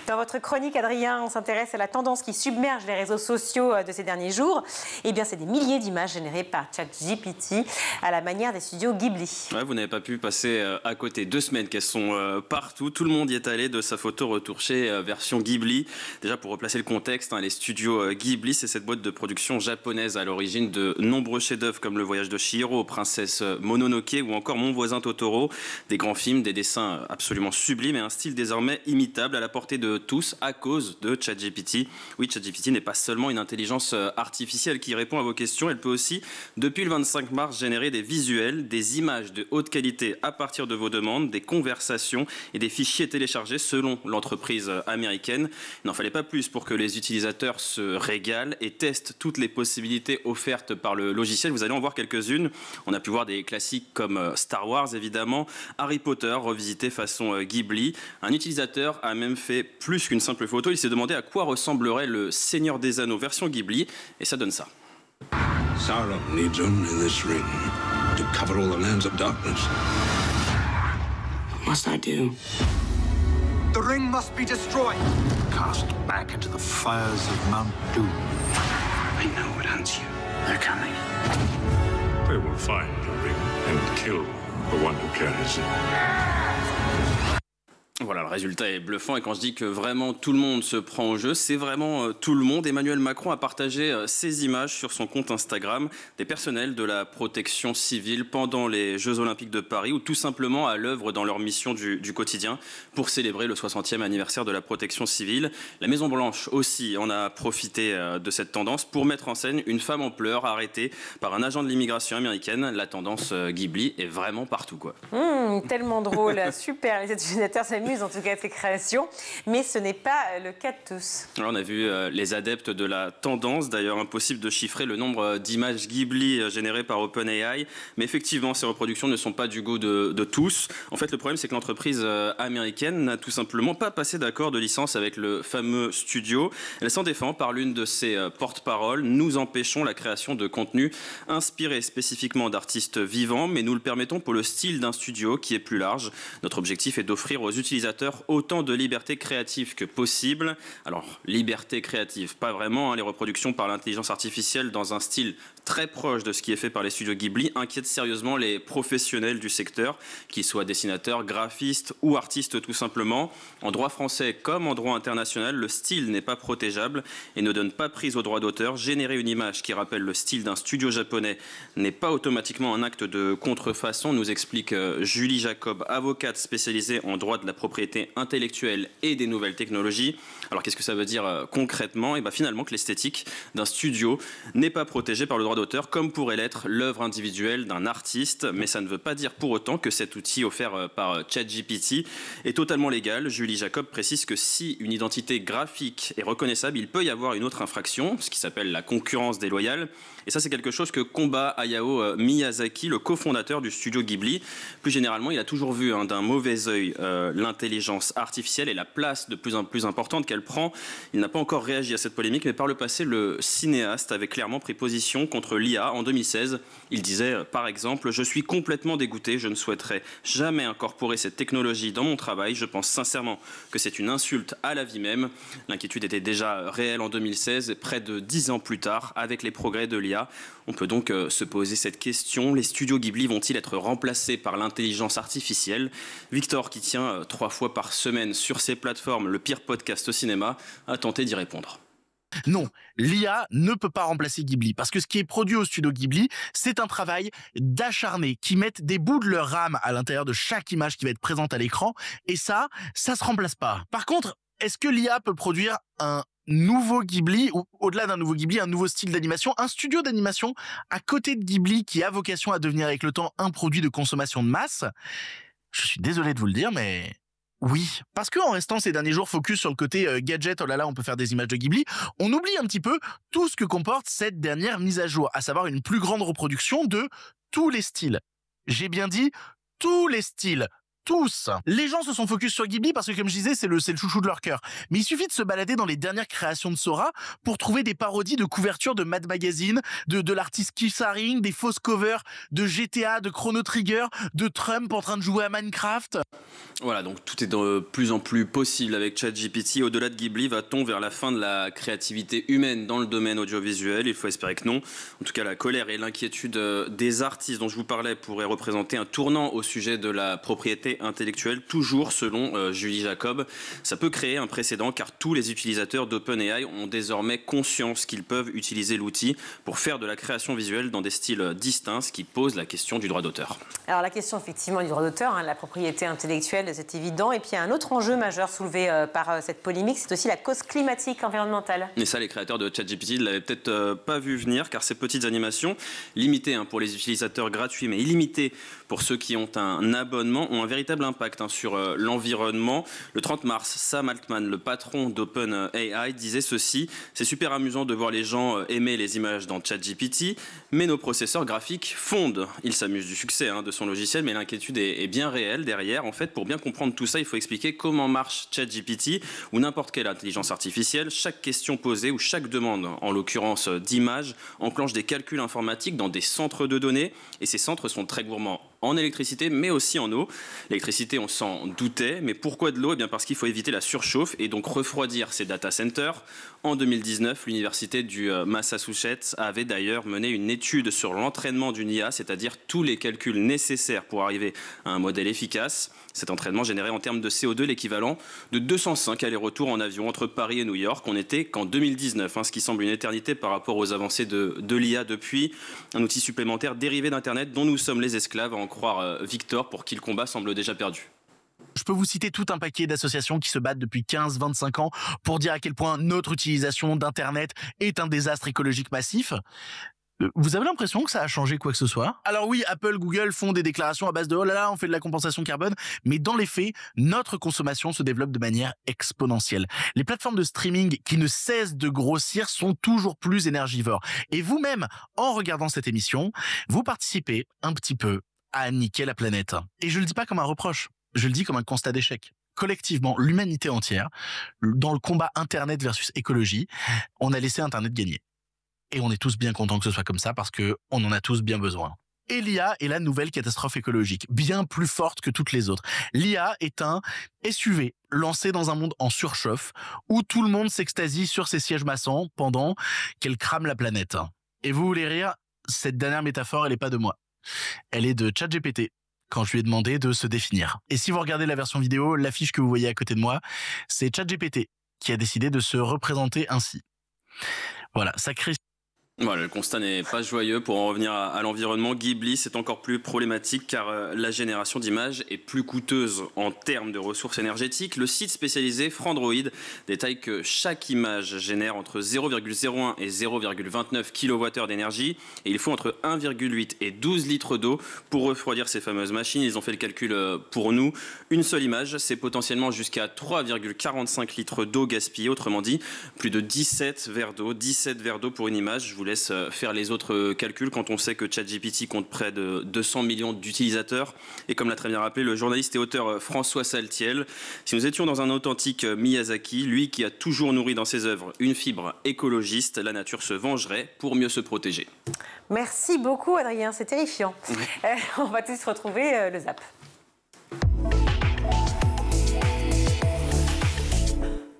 Dans votre chronique, Adrien, on s'intéresse à la tendance qui submerge les réseaux sociaux de ces derniers jours. Eh bien, c'est des milliers d'images générées par ChatGPT à la manière des studios Ghibli.
Ouais, vous n'avez pas pu passer à côté. 2 semaines qu'elles sont partout. Tout le monde y est allé de sa photo retouchée version Ghibli. Déjà, pour replacer le contexte, les studios Ghibli, c'est cette boîte de production japonaise à l'origine de nombreux chefs-d'œuvre comme Le Voyage de Chihiro, Princesse Mononoke ou encore Mon voisin Totoro. Des grands films, des dessins absolument sublimes et un style désormais imitable à la portée de tous à cause de ChatGPT. Oui, ChatGPT n'est pas seulement une intelligence artificielle qui répond à vos questions, elle peut aussi, depuis le 25 mars, générer des visuels, des images de haute qualité à partir de vos demandes, des conversations et des fichiers téléchargés selon l'entreprise américaine. Il n'en fallait pas plus pour que les utilisateurs se régalent et testent toutes les possibilités offertes par le logiciel. Vous allez en voir quelques-unes. On a pu voir des classiques comme Star Wars, évidemment, Harry Potter, revisité façon Ghibli. Un utilisateur a même fait plus qu'une simple photo, il s'est demandé à quoi ressemblerait le Seigneur des Anneaux version Ghibli, et ça donne ça.
Sauron needs only this ring to cover all the lands of darkness. What must I do? The ring must be destroyed. Cast back into the fires of Mount Doom. I know what hunts you. They're coming. They will find the ring and kill the one who carries it.
Voilà, le résultat est bluffant et quand je dis que vraiment tout le monde se prend au jeu, c'est vraiment tout le monde. Emmanuel Macron a partagé ces images sur son compte Instagram des personnels de la protection civile pendant les Jeux Olympiques de Paris ou tout simplement à l'œuvre dans leur mission du quotidien pour célébrer le 60e anniversaire de la protection civile. La Maison-Blanche aussi en a profité de cette tendance pour mettre en scène une femme en pleurs arrêtée par un agent de l'immigration américaine. La tendance Ghibli est vraiment partout, quoi.
Tellement drôle, super, les utilisateurs s'amusent s'amusent en tout cas à ces créations, mais ce n'est pas le cas de tous.
Alors, on a vu les adeptes de la tendance, d'ailleurs impossible de chiffrer le nombre d'images Ghibli générées par OpenAI, mais effectivement ces reproductions ne sont pas du goût de tous. En fait, le problème c'est que l'entreprise américaine n'a tout simplement pas passé d'accord de licence avec le fameux studio. Elle s'en défend par l'une de ses porte-paroles: nous empêchons la création de contenu inspiré spécifiquement d'artistes vivants, mais nous le permettons pour le style d'un studio qui est plus large. Notre objectif est d'offrir aux utilisateurs autant de liberté créative que possible. Alors, liberté créative, pas vraiment, hein. Les reproductions par l'intelligence artificielle dans un style très proche de ce qui est fait par les studios Ghibli inquiètent sérieusement les professionnels du secteur, qu'ils soient dessinateurs, graphistes ou artistes tout simplement. En droit français comme en droit international, le style n'est pas protégeable et ne donne pas prise au droit d'auteur. Générer une image qui rappelle le style d'un studio japonais n'est pas automatiquement un acte de contrefaçon, nous explique Julie Jacob, avocate spécialisée en droit de la propriété intellectuelle et des nouvelles technologies. Alors qu'est-ce que ça veut dire concrètement? Et bien finalement que l'esthétique d'un studio n'est pas protégée par le droit d'auteur comme pourrait l'être l'œuvre individuelle d'un artiste, mais ça ne veut pas dire pour autant que cet outil offert par ChatGPT est totalement légal. Julie Jacob précise que si une identité graphique est reconnaissable, il peut y avoir une autre infraction, ce qui s'appelle la concurrence déloyale. Et ça, c'est quelque chose que combat Hayao Miyazaki, le cofondateur du studio Ghibli. Plus généralement, il a toujours vu d'un mauvais œil l'intelligence artificielle et la place de plus en plus importante qu'elle prend. Il n'a pas encore réagi à cette polémique, mais par le passé, le cinéaste avait clairement pris position contre l'IA. En 2016, il disait, par exemple, « Je suis complètement dégoûté, je ne souhaiterais jamais incorporer cette technologie dans mon travail. Je pense sincèrement que c'est une insulte à la vie même. » L'inquiétude était déjà réelle en 2016, près de 10 ans plus tard, avec les progrès de l'IA. On peut donc se poser cette question: les studios Ghibli vont-ils être remplacés par l'intelligence artificielle? Victor, qui tient 3 fois par semaine sur ses plateformes le pire podcast au cinéma, a tenté d'y répondre.
Non, l'IA ne peut pas remplacer Ghibli, parce que ce qui est produit au studio Ghibli, c'est un travail d'acharnés qui mettent des bouts de leur âme à l'intérieur de chaque image qui va être présente à l'écran, et ça se remplace pas. Par contre, est-ce que l'IA peut produire un nouveau Ghibli, ou au-delà d'un nouveau Ghibli, un nouveau style d'animation, un studio d'animation à côté de Ghibli qui a vocation à devenir avec le temps un produit de consommation de masse? Je suis désolé de vous le dire, mais oui, parce qu'en restant ces derniers jours focus sur le côté gadget, oh là là, on peut faire des images de Ghibli, on oublie un petit peu tout ce que comporte cette dernière mise à jour, à savoir une plus grande reproduction de tous les styles. J'ai bien dit tous les styles. Tous. Les gens se sont focus sur Ghibli parce que, comme je disais, c'est le chouchou de leur cœur. Mais il suffit de se balader dans les dernières créations de Sora pour trouver des parodies de couvertures de Mad Magazine, de l'artiste Keith Haring, des fausses covers de GTA, de Chrono Trigger, de Trump en train de jouer à Minecraft.
Voilà, donc tout est de plus en plus possible avec ChatGPT. Au-delà de Ghibli, va-t-on vers la fin de la créativité humaine dans le domaine audiovisuel? Il faut espérer que non. En tout cas, la colère et l'inquiétude des artistes dont je vous parlais pourraient représenter un tournant au sujet de la propriété intellectuelle, toujours selon Julie Jacob. Ça peut créer un précédent car tous les utilisateurs d'OpenAI ont désormais conscience qu'ils peuvent utiliser l'outil pour faire de la création visuelle dans des styles distincts, ce qui pose la question du droit d'auteur.
Alors la question effectivement du droit d'auteur, la propriété intellectuelle, c'est évident. Et puis il y a un autre enjeu majeur soulevé par cette polémique, c'est aussi la cause climatique environnementale.
Et ça, les créateurs de ChatGPT ne l'avaient peut-être pas vu venir, car ces petites animations, limitées pour les utilisateurs gratuits, mais illimitées pour ceux qui ont un abonnement, ont un véritable impact sur l'environnement. Le 30 mars, Sam Altman, le patron d'OpenAI, disait ceci: « C'est super amusant de voir les gens aimer les images dans ChatGPT, mais nos processeurs graphiques fondent. » Il s'amuse du succès de son logiciel, mais l'inquiétude est bien réelle derrière. En fait, pour bien comprendre tout ça, il faut expliquer comment marche ChatGPT ou n'importe quelle intelligence artificielle. Chaque question posée ou chaque demande, en l'occurrence d'image, enclenche des calculs informatiques dans des centres de données, et ces centres sont très gourmands en électricité, mais aussi en eau. L'électricité, on s'en doutait, mais pourquoi de l'eau? Eh bien parce qu'il faut éviter la surchauffe et donc refroidir ces data centers. En 2019, l'université du Massachusetts avait d'ailleurs mené une étude sur l'entraînement d'une IA, c'est-à-dire tous les calculs nécessaires pour arriver à un modèle efficace. Cet entraînement générait en termes de CO2 l'équivalent de 205 allers-retours en avion entre Paris et New York. On n'était qu'en 2019, ce qui semble une éternité par rapport aux avancées de l'IA depuis. Un outil supplémentaire dérivé d'Internet dont nous sommes les esclaves, à en croire Victor, pour qui le combat semble déjà perdu.
Je peux vous citer tout un paquet d'associations qui se battent depuis 15-25 ans pour dire à quel point notre utilisation d'Internet est un désastre écologique massif. Vous avez l'impression que ça a changé quoi que ce soit? Alors oui, Apple, Google font des déclarations à base de « oh là là, on fait de la compensation carbone », mais dans les faits, notre consommation se développe de manière exponentielle. Les plateformes de streaming qui ne cessent de grossir sont toujours plus énergivores. Et vous-même, en regardant cette émission, vous participez un petit peu à niquer la planète. Et je le dis pas comme un reproche, je le dis comme un constat d'échec. Collectivement, l'humanité entière, dans le combat Internet versus écologie, on a laissé Internet gagner. Et on est tous bien contents que ce soit comme ça parce que on en a tous bien besoin. Et l'IA est la nouvelle catastrophe écologique, bien plus forte que toutes les autres. L'IA est un SUV lancé dans un monde en surchauffe où tout le monde s'extasie sur ses sièges maçons pendant qu'elle crame la planète. Et vous voulez rire, cette dernière métaphore, elle est pas de moi. Elle est de ChatGPT quand je lui ai demandé de se définir. Et si vous regardez la version vidéo, l'affiche que vous voyez à côté de moi, c'est ChatGPT qui a décidé de se représenter ainsi. Voilà, ça crée...
Voilà, le constat n'est pas joyeux. Pour en revenir à l'environnement, Ghibli, c'est encore plus problématique car la génération d'images est plus coûteuse en termes de ressources énergétiques. Le site spécialisé Frandroid détaille que chaque image génère entre 0,01 et 0,29 kWh d'énergie et il faut entre 1,8 et 12 litres d'eau pour refroidir ces fameuses machines. Ils ont fait le calcul pour nous. Une seule image, c'est potentiellement jusqu'à 3,45 litres d'eau gaspillée. Autrement dit, plus de 17 verres d'eau pour une image. Je vous laisse faire les autres calculs quand on sait que ChatGPT compte près de 200 millions d'utilisateurs. Et comme l'a très bien rappelé le journaliste et auteur François Saltiel, si nous étions dans un authentique Miyazaki, lui qui a toujours nourri dans ses œuvres une fibre écologiste, la nature se vengerait pour mieux se protéger.
Merci beaucoup Adrien, c'est terrifiant. On va tous retrouver le Zap.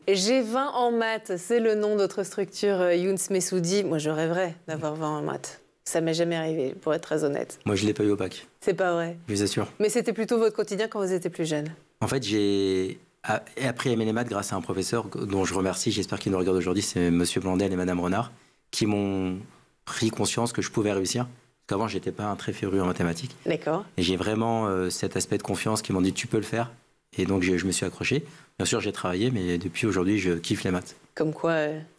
G20 en maths, c'est le nom de notre structure Younes Messoudi. Moi, je rêverais d'avoir 20 en maths. Ça m'est jamais arrivé, pour être très honnête.
Moi, je l'ai pas eu au bac.
C'est pas vrai.
Je vous assure.
Mais c'était plutôt votre quotidien quand vous étiez plus jeune.
En fait, j'ai appris à aimer les maths grâce à un professeur dont je remercie, j'espère qu'il nous regarde aujourd'hui, c'est Monsieur Blandel et Madame Renard, qui m'ont pris conscience que je pouvais réussir. Parce qu'avant, j'étais pas un très féru en mathématiques.
D'accord.
Et j'ai vraiment cet aspect de confiance qui m'ont dit tu peux le faire. Et donc, je me suis accroché. Bien sûr, j'ai travaillé, mais depuis aujourd'hui, je kiffe les maths.
Comme quoi.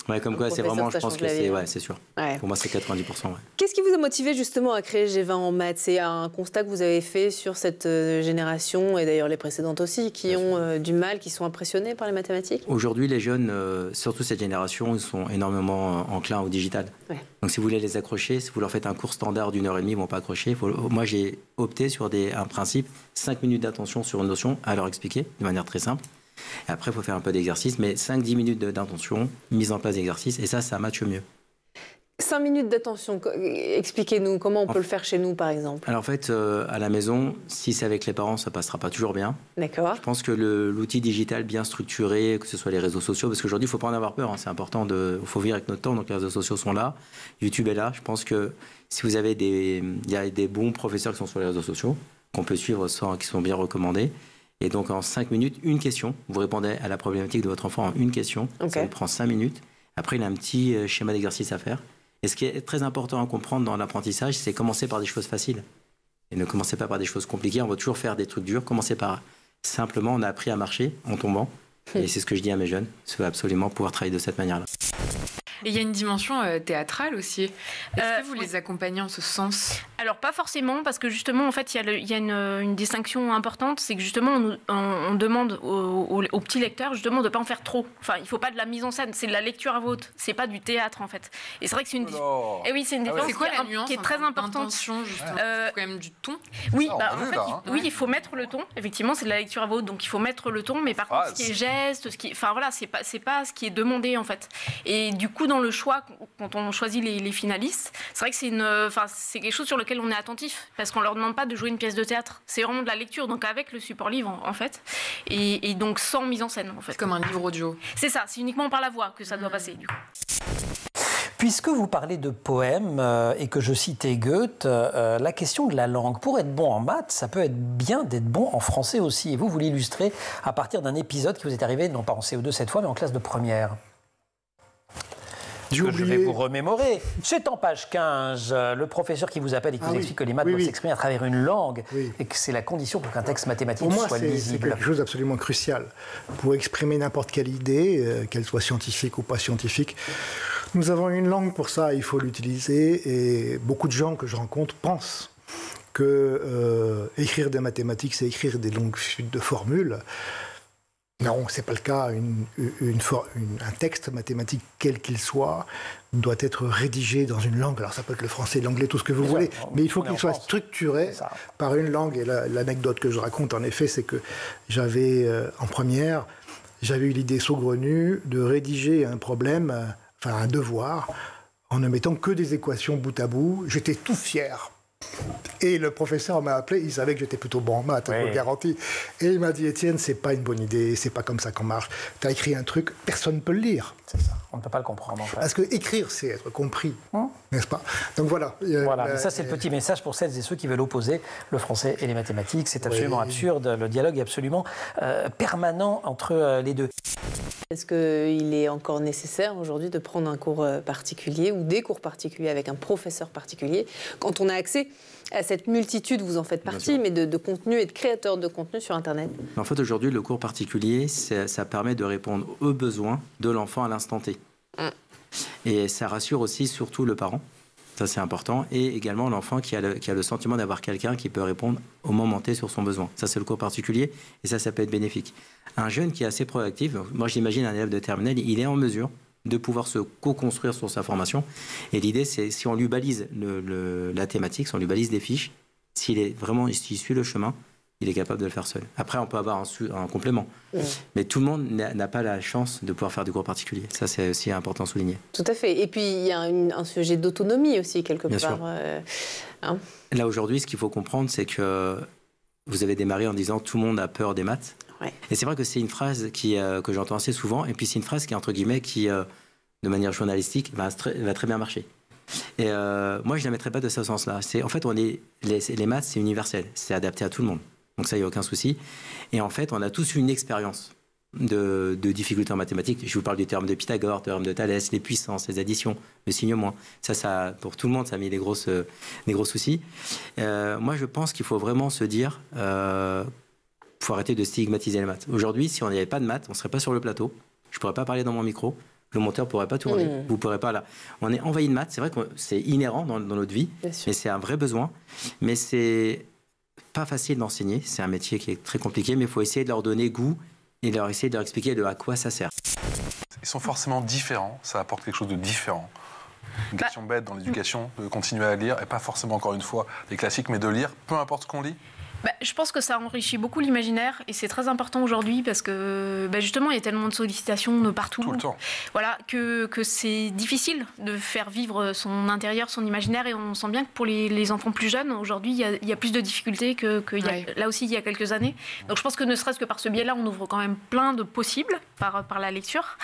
Ouais, comme quoi, c'est vraiment, je pense que c'est, ouais, c'est sûr.
Ouais.
Pour moi, c'est 90%. Ouais.
Qu'est-ce qui vous a motivé justement à créer G20 en maths? C'est un constat que vous avez fait sur cette génération, et d'ailleurs les précédentes aussi, qui ont du mal, qui sont impressionnés par les mathématiques?
Aujourd'hui, les jeunes, surtout cette génération, ils sont énormément enclins au digital. Ouais. Donc, si vous voulez les accrocher, si vous leur faites un cours standard d'1h30, ils ne vont pas accrocher. Moi, j'ai opté sur un principe, 5 minutes d'attention sur une notion à leur expliquer de manière très simple. Et après, il faut faire un peu d'exercice, mais 5-10 minutes d'intention, mise en place d'exercice, et ça matche mieux.
5 minutes d'attention, expliquez-nous comment on peut le faire chez nous, par exemple.
Alors en fait, à la maison, si c'est avec les parents, ça passera pas toujours bien.
D'accord.
Je pense que l'outil digital bien structuré, que ce soit les réseaux sociaux, parce qu'aujourd'hui, il ne faut pas en avoir peur, hein, c'est important, il faut vivre avec notre temps, donc les réseaux sociaux sont là, YouTube est là. Je pense que si vous avez il y a des bons professeurs qui sont sur les réseaux sociaux, qu'on peut suivre, qui sont bien recommandés. Et donc, en 5 minutes, une question. Vous répondez à la problématique de votre enfant en une question. Okay. Ça vous prend 5 minutes. Après, il a un petit schéma d'exercice à faire. Et ce qui est très important à comprendre dans l'apprentissage, c'est commencer par des choses faciles. Et ne commencez pas par des choses compliquées. On va toujours faire des trucs durs. Commencez par simplement, on a appris à marcher en tombant. Et c'est ce que je dis à mes jeunes. Il faut absolument pouvoir travailler de cette manière-là.
Et il y a une dimension théâtrale aussi. Est-ce que vous les accompagnez en ce sens?
Alors pas forcément, parce que justement en fait il y a une distinction importante, c'est que justement on demande aux petits lecteurs justement de pas en faire trop. Enfin il faut pas de la mise en scène, c'est de la lecture à voix haute, c'est pas du théâtre en fait. Et c'est vrai que c'est une et oui c'est une différence qui est très importante.
C'est quand même du ton.
Oui, oui il faut mettre le ton. Effectivement c'est de la lecture à voix haute, donc il faut mettre le ton, mais par contre ce qui est geste, enfin voilà c'est pas ce qui est demandé en fait. Et du coup dans le choix, quand on choisit les finalistes, c'est vrai que c'est quelque chose sur lequel on est attentif, parce qu'on leur demande pas de jouer une pièce de théâtre. C'est vraiment de la lecture, donc avec le support livre en fait, et donc sans mise en scène en fait.
C'est comme un livre audio.
C'est ça, c'est uniquement par la voix que ça doit passer du coup.
Puisque vous parlez de poèmes et que je citais Goethe, la question de la langue, pour être bon en maths, ça peut être bien d'être bon en français aussi. Et vous l'illustrez à partir d'un épisode qui vous est arrivé, non pas en CO2 cette fois, mais en classe de première. Je vais vous remémorer. C'est en page 15, le professeur qui vous appelle et qui vous explique que les maths peuvent s'exprimer à travers une langue et que c'est la condition pour qu'un texte mathématique soit lisible.
C'est quelque chose d'absolument crucial. Pour exprimer n'importe quelle idée, qu'elle soit scientifique ou pas scientifique,
Nous avons une langue pour ça, il faut l'utiliser. Et beaucoup de gens que je rencontre pensent que écrire des mathématiques, c'est écrire des longues suites de formules. Non, ce n'est pas le cas. Un texte mathématique, quel qu'il soit, doit être rédigé dans une langue. Alors ça peut être le français, l'anglais, tout ce que vous voulez. Mais il faut qu'il soit structuré par une langue. Et l'anecdote que je raconte, en effet, c'est que j'avais, en première, j'avais eu l'idée saugrenue de rédiger un problème, un devoir, en ne mettant que des équations bout à bout. J'étais tout fier. Et le professeur m'a appelé, il savait que j'étais plutôt bon en maths, je vous le garantis. Et il m'a dit, Étienne, c'est pas une bonne idée, c'est pas comme ça qu'on marche. Tu as écrit un truc, personne ne peut le lire.
C'est ça, on ne peut pas le comprendre. En fait.
Parce que écrire, c'est être compris, n'est-ce pas? Donc voilà.
Voilà, mais ça c'est le petit message pour celles et ceux qui veulent opposer le français et les mathématiques. C'est absolument absurde, le dialogue est absolument permanent entre les deux.
Est-ce qu'il est encore nécessaire aujourd'hui de prendre un cours particulier ou des cours particuliers avec un professeur particulier quand on a accès à cette multitude, vous en faites partie, mais de contenu et de créateurs de contenu sur Internet?
En fait, aujourd'hui, le cours particulier, ça permet de répondre aux besoins de l'enfant à l'instant T. Et ça rassure aussi surtout le parent. Ça, c'est important. Et également l'enfant qui a le sentiment d'avoir quelqu'un qui peut répondre au moment T sur son besoin. Ça, c'est le cours particulier. Et ça peut être bénéfique. Un jeune qui est assez proactif, moi, j'imagine un élève de terminale, il est en mesure de pouvoir se co-construire sur sa formation. Et l'idée, c'est si on lui balise la thématique, si on lui balise des fiches, s'il suit le chemin, il est capable de le faire seul. Après, on peut avoir un complément. Mais tout le monde n'a pas la chance de pouvoir faire des cours particuliers. Ça, c'est aussi important à souligner.
Tout à fait. Et puis, il y a un sujet d'autonomie aussi, quelque
Bien
part.
Sûr. Là, aujourd'hui, ce qu'il faut comprendre, c'est que vous avez démarré en disant « tout le monde a peur des maths ».
Ouais.
Et c'est vrai que c'est une phrase que j'entends assez souvent. Et puis, c'est une phrase qui, entre guillemets, de manière journalistique, va très bien marcher. Et moi, je ne la mettrais pas de ce sens-là. En fait, les maths, c'est universel. C'est adapté à tout le monde. Donc ça, il n'y a aucun souci. Et en fait, on a tous eu une expérience de difficultés en mathématiques. Je vous parle du théorème de Pythagore, théorème de Thalès, les puissances, les additions, le signe moins. Ça, pour tout le monde, ça a mis des gros soucis. Moi, je pense qu'il faut vraiment se dire... faut arrêter de stigmatiser les maths. Aujourd'hui, si on n'y avait pas de maths, on ne serait pas sur le plateau. Je ne pourrais pas parler dans mon micro. Le monteur ne pourrait pas tourner. Vous ne pourrez pas là. On est envahi de maths. C'est vrai que c'est inhérent dans notre vie, mais c'est un vrai besoin. Mais c'est pas facile d'enseigner. C'est un métier qui est très compliqué, mais il faut essayer de leur donner goût et essayer de leur expliquer à quoi ça sert.
Ils sont forcément différents. Ça apporte quelque chose de différent. Une question bête dans l'éducation, de continuer à lire, et pas forcément, encore une fois, les classiques, mais de lire, peu importe ce qu'on lit.
Je pense que ça enrichit beaucoup l'imaginaire et c'est très important aujourd'hui parce que justement il y a tellement de sollicitations de partout.
Tout le temps.
Voilà, que c'est difficile de faire vivre son intérieur, son imaginaire et on sent bien que pour les enfants plus jeunes, aujourd'hui il y a plus de difficultés là aussi il y a quelques années. Donc je pense que ne serait-ce que par ce biais-là, on ouvre quand même plein de possibles par la lecture.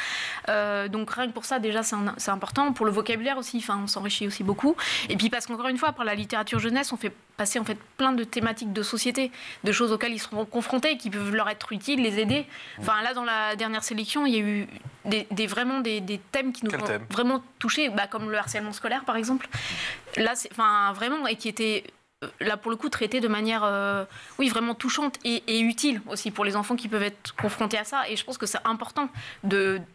Donc rien que pour ça déjà c'est important. Pour le vocabulaire aussi, on s'enrichit aussi beaucoup. Et puis parce qu'encore une fois, par la littérature jeunesse, on fait passer en fait plein de thématiques de société, de choses auxquelles ils seront confrontés, qui peuvent leur être utiles, les aider. Là, dans la dernière sélection, il y a eu vraiment des thèmes qui nous ont vraiment touchés, comme le harcèlement scolaire, par exemple. Là, vraiment, et qui étaient là pour le coup traités de manière vraiment touchante et utile aussi pour les enfants qui peuvent être confrontés à ça. Et je pense que c'est important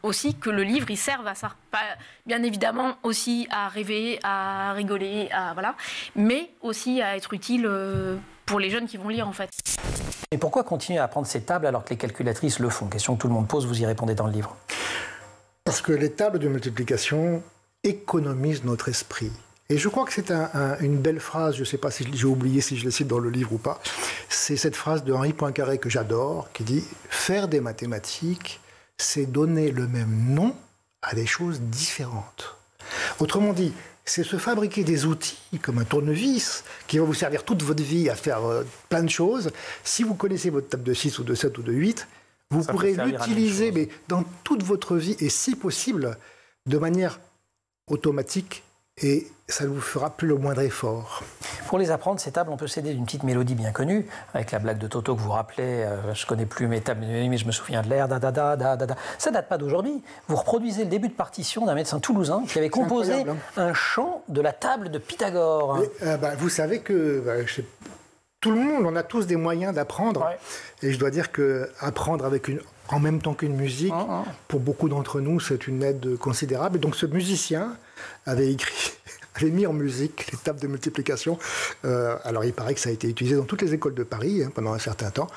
aussi que le livre il serve à ça, pas bien évidemment aussi à rêver, à rigoler, mais aussi à être utile pour les jeunes qui vont lire en fait.
Et pourquoi continuer à apprendre ces tables alors que les calculatrices le font? Question que tout le monde pose, vous y répondez dans le livre.
Parce que les tables de multiplication économisent notre esprit. Et je crois que c'est une belle phrase, je ne sais pas si j'ai oublié si je la cite dans le livre ou pas, c'est cette phrase de Henri Poincaré que j'adore, qui dit « Faire des mathématiques, c'est donner le même nom à des choses différentes ». Autrement dit, c'est se fabriquer des outils comme un tournevis qui va vous servir toute votre vie à faire plein de choses. Si vous connaissez votre table de 6 ou de 7 ou de 8, vous pourrez l'utiliser mais dans toute votre vie et si possible de manière automatique et ça ne vous fera plus le moindre effort.
Pour les apprendre, ces tables, on peut s'aider d'une petite mélodie bien connue, avec la blague de Toto que vous rappelez, je ne connais plus mes tables, mais je me souviens de l'air, da da da da da da. Ça ne date pas d'aujourd'hui. Vous reproduisez le début de partition d'un médecin toulousain qui avait composé un chant de la table de Pythagore.
Et, vous savez que tout le monde, on a tous des moyens d'apprendre. Ouais. Et je dois dire qu'apprendre avec en même temps qu'une musique. Pour beaucoup d'entre nous, c'est une aide considérable. Et donc ce musicien avait mis en musique les tables de multiplication. Alors il paraît que ça a été utilisé dans toutes les écoles de Paris pendant un certain temps.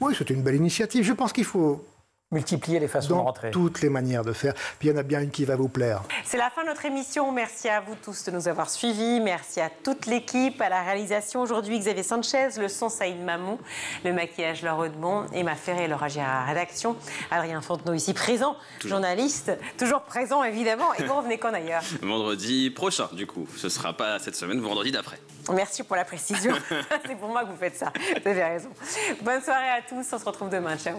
Oui, c'était une belle initiative. Je pense qu'il faut
multiplier les façons de rentrer.
Toutes les manières de faire. Puis il y en a bien une qui va vous plaire.
C'est la fin de notre émission. Merci à vous tous de nous avoir suivis. Merci à toute l'équipe, à la réalisation aujourd'hui, Xavier Sanchez, le son Saïd Mamou, le maquillage Laure Edmond, Emma Ferré et Laura Gérard, rédaction. Adrien Fontenot ici présent, journaliste, toujours présent évidemment. Et vous revenez quand d'ailleurs?
Vendredi prochain, du coup. Ce ne sera pas cette semaine, vendredi d'après.
Merci pour la précision. C'est pour moi que vous faites ça. Vous avez raison. Bonne soirée à tous. On se retrouve demain. Ciao.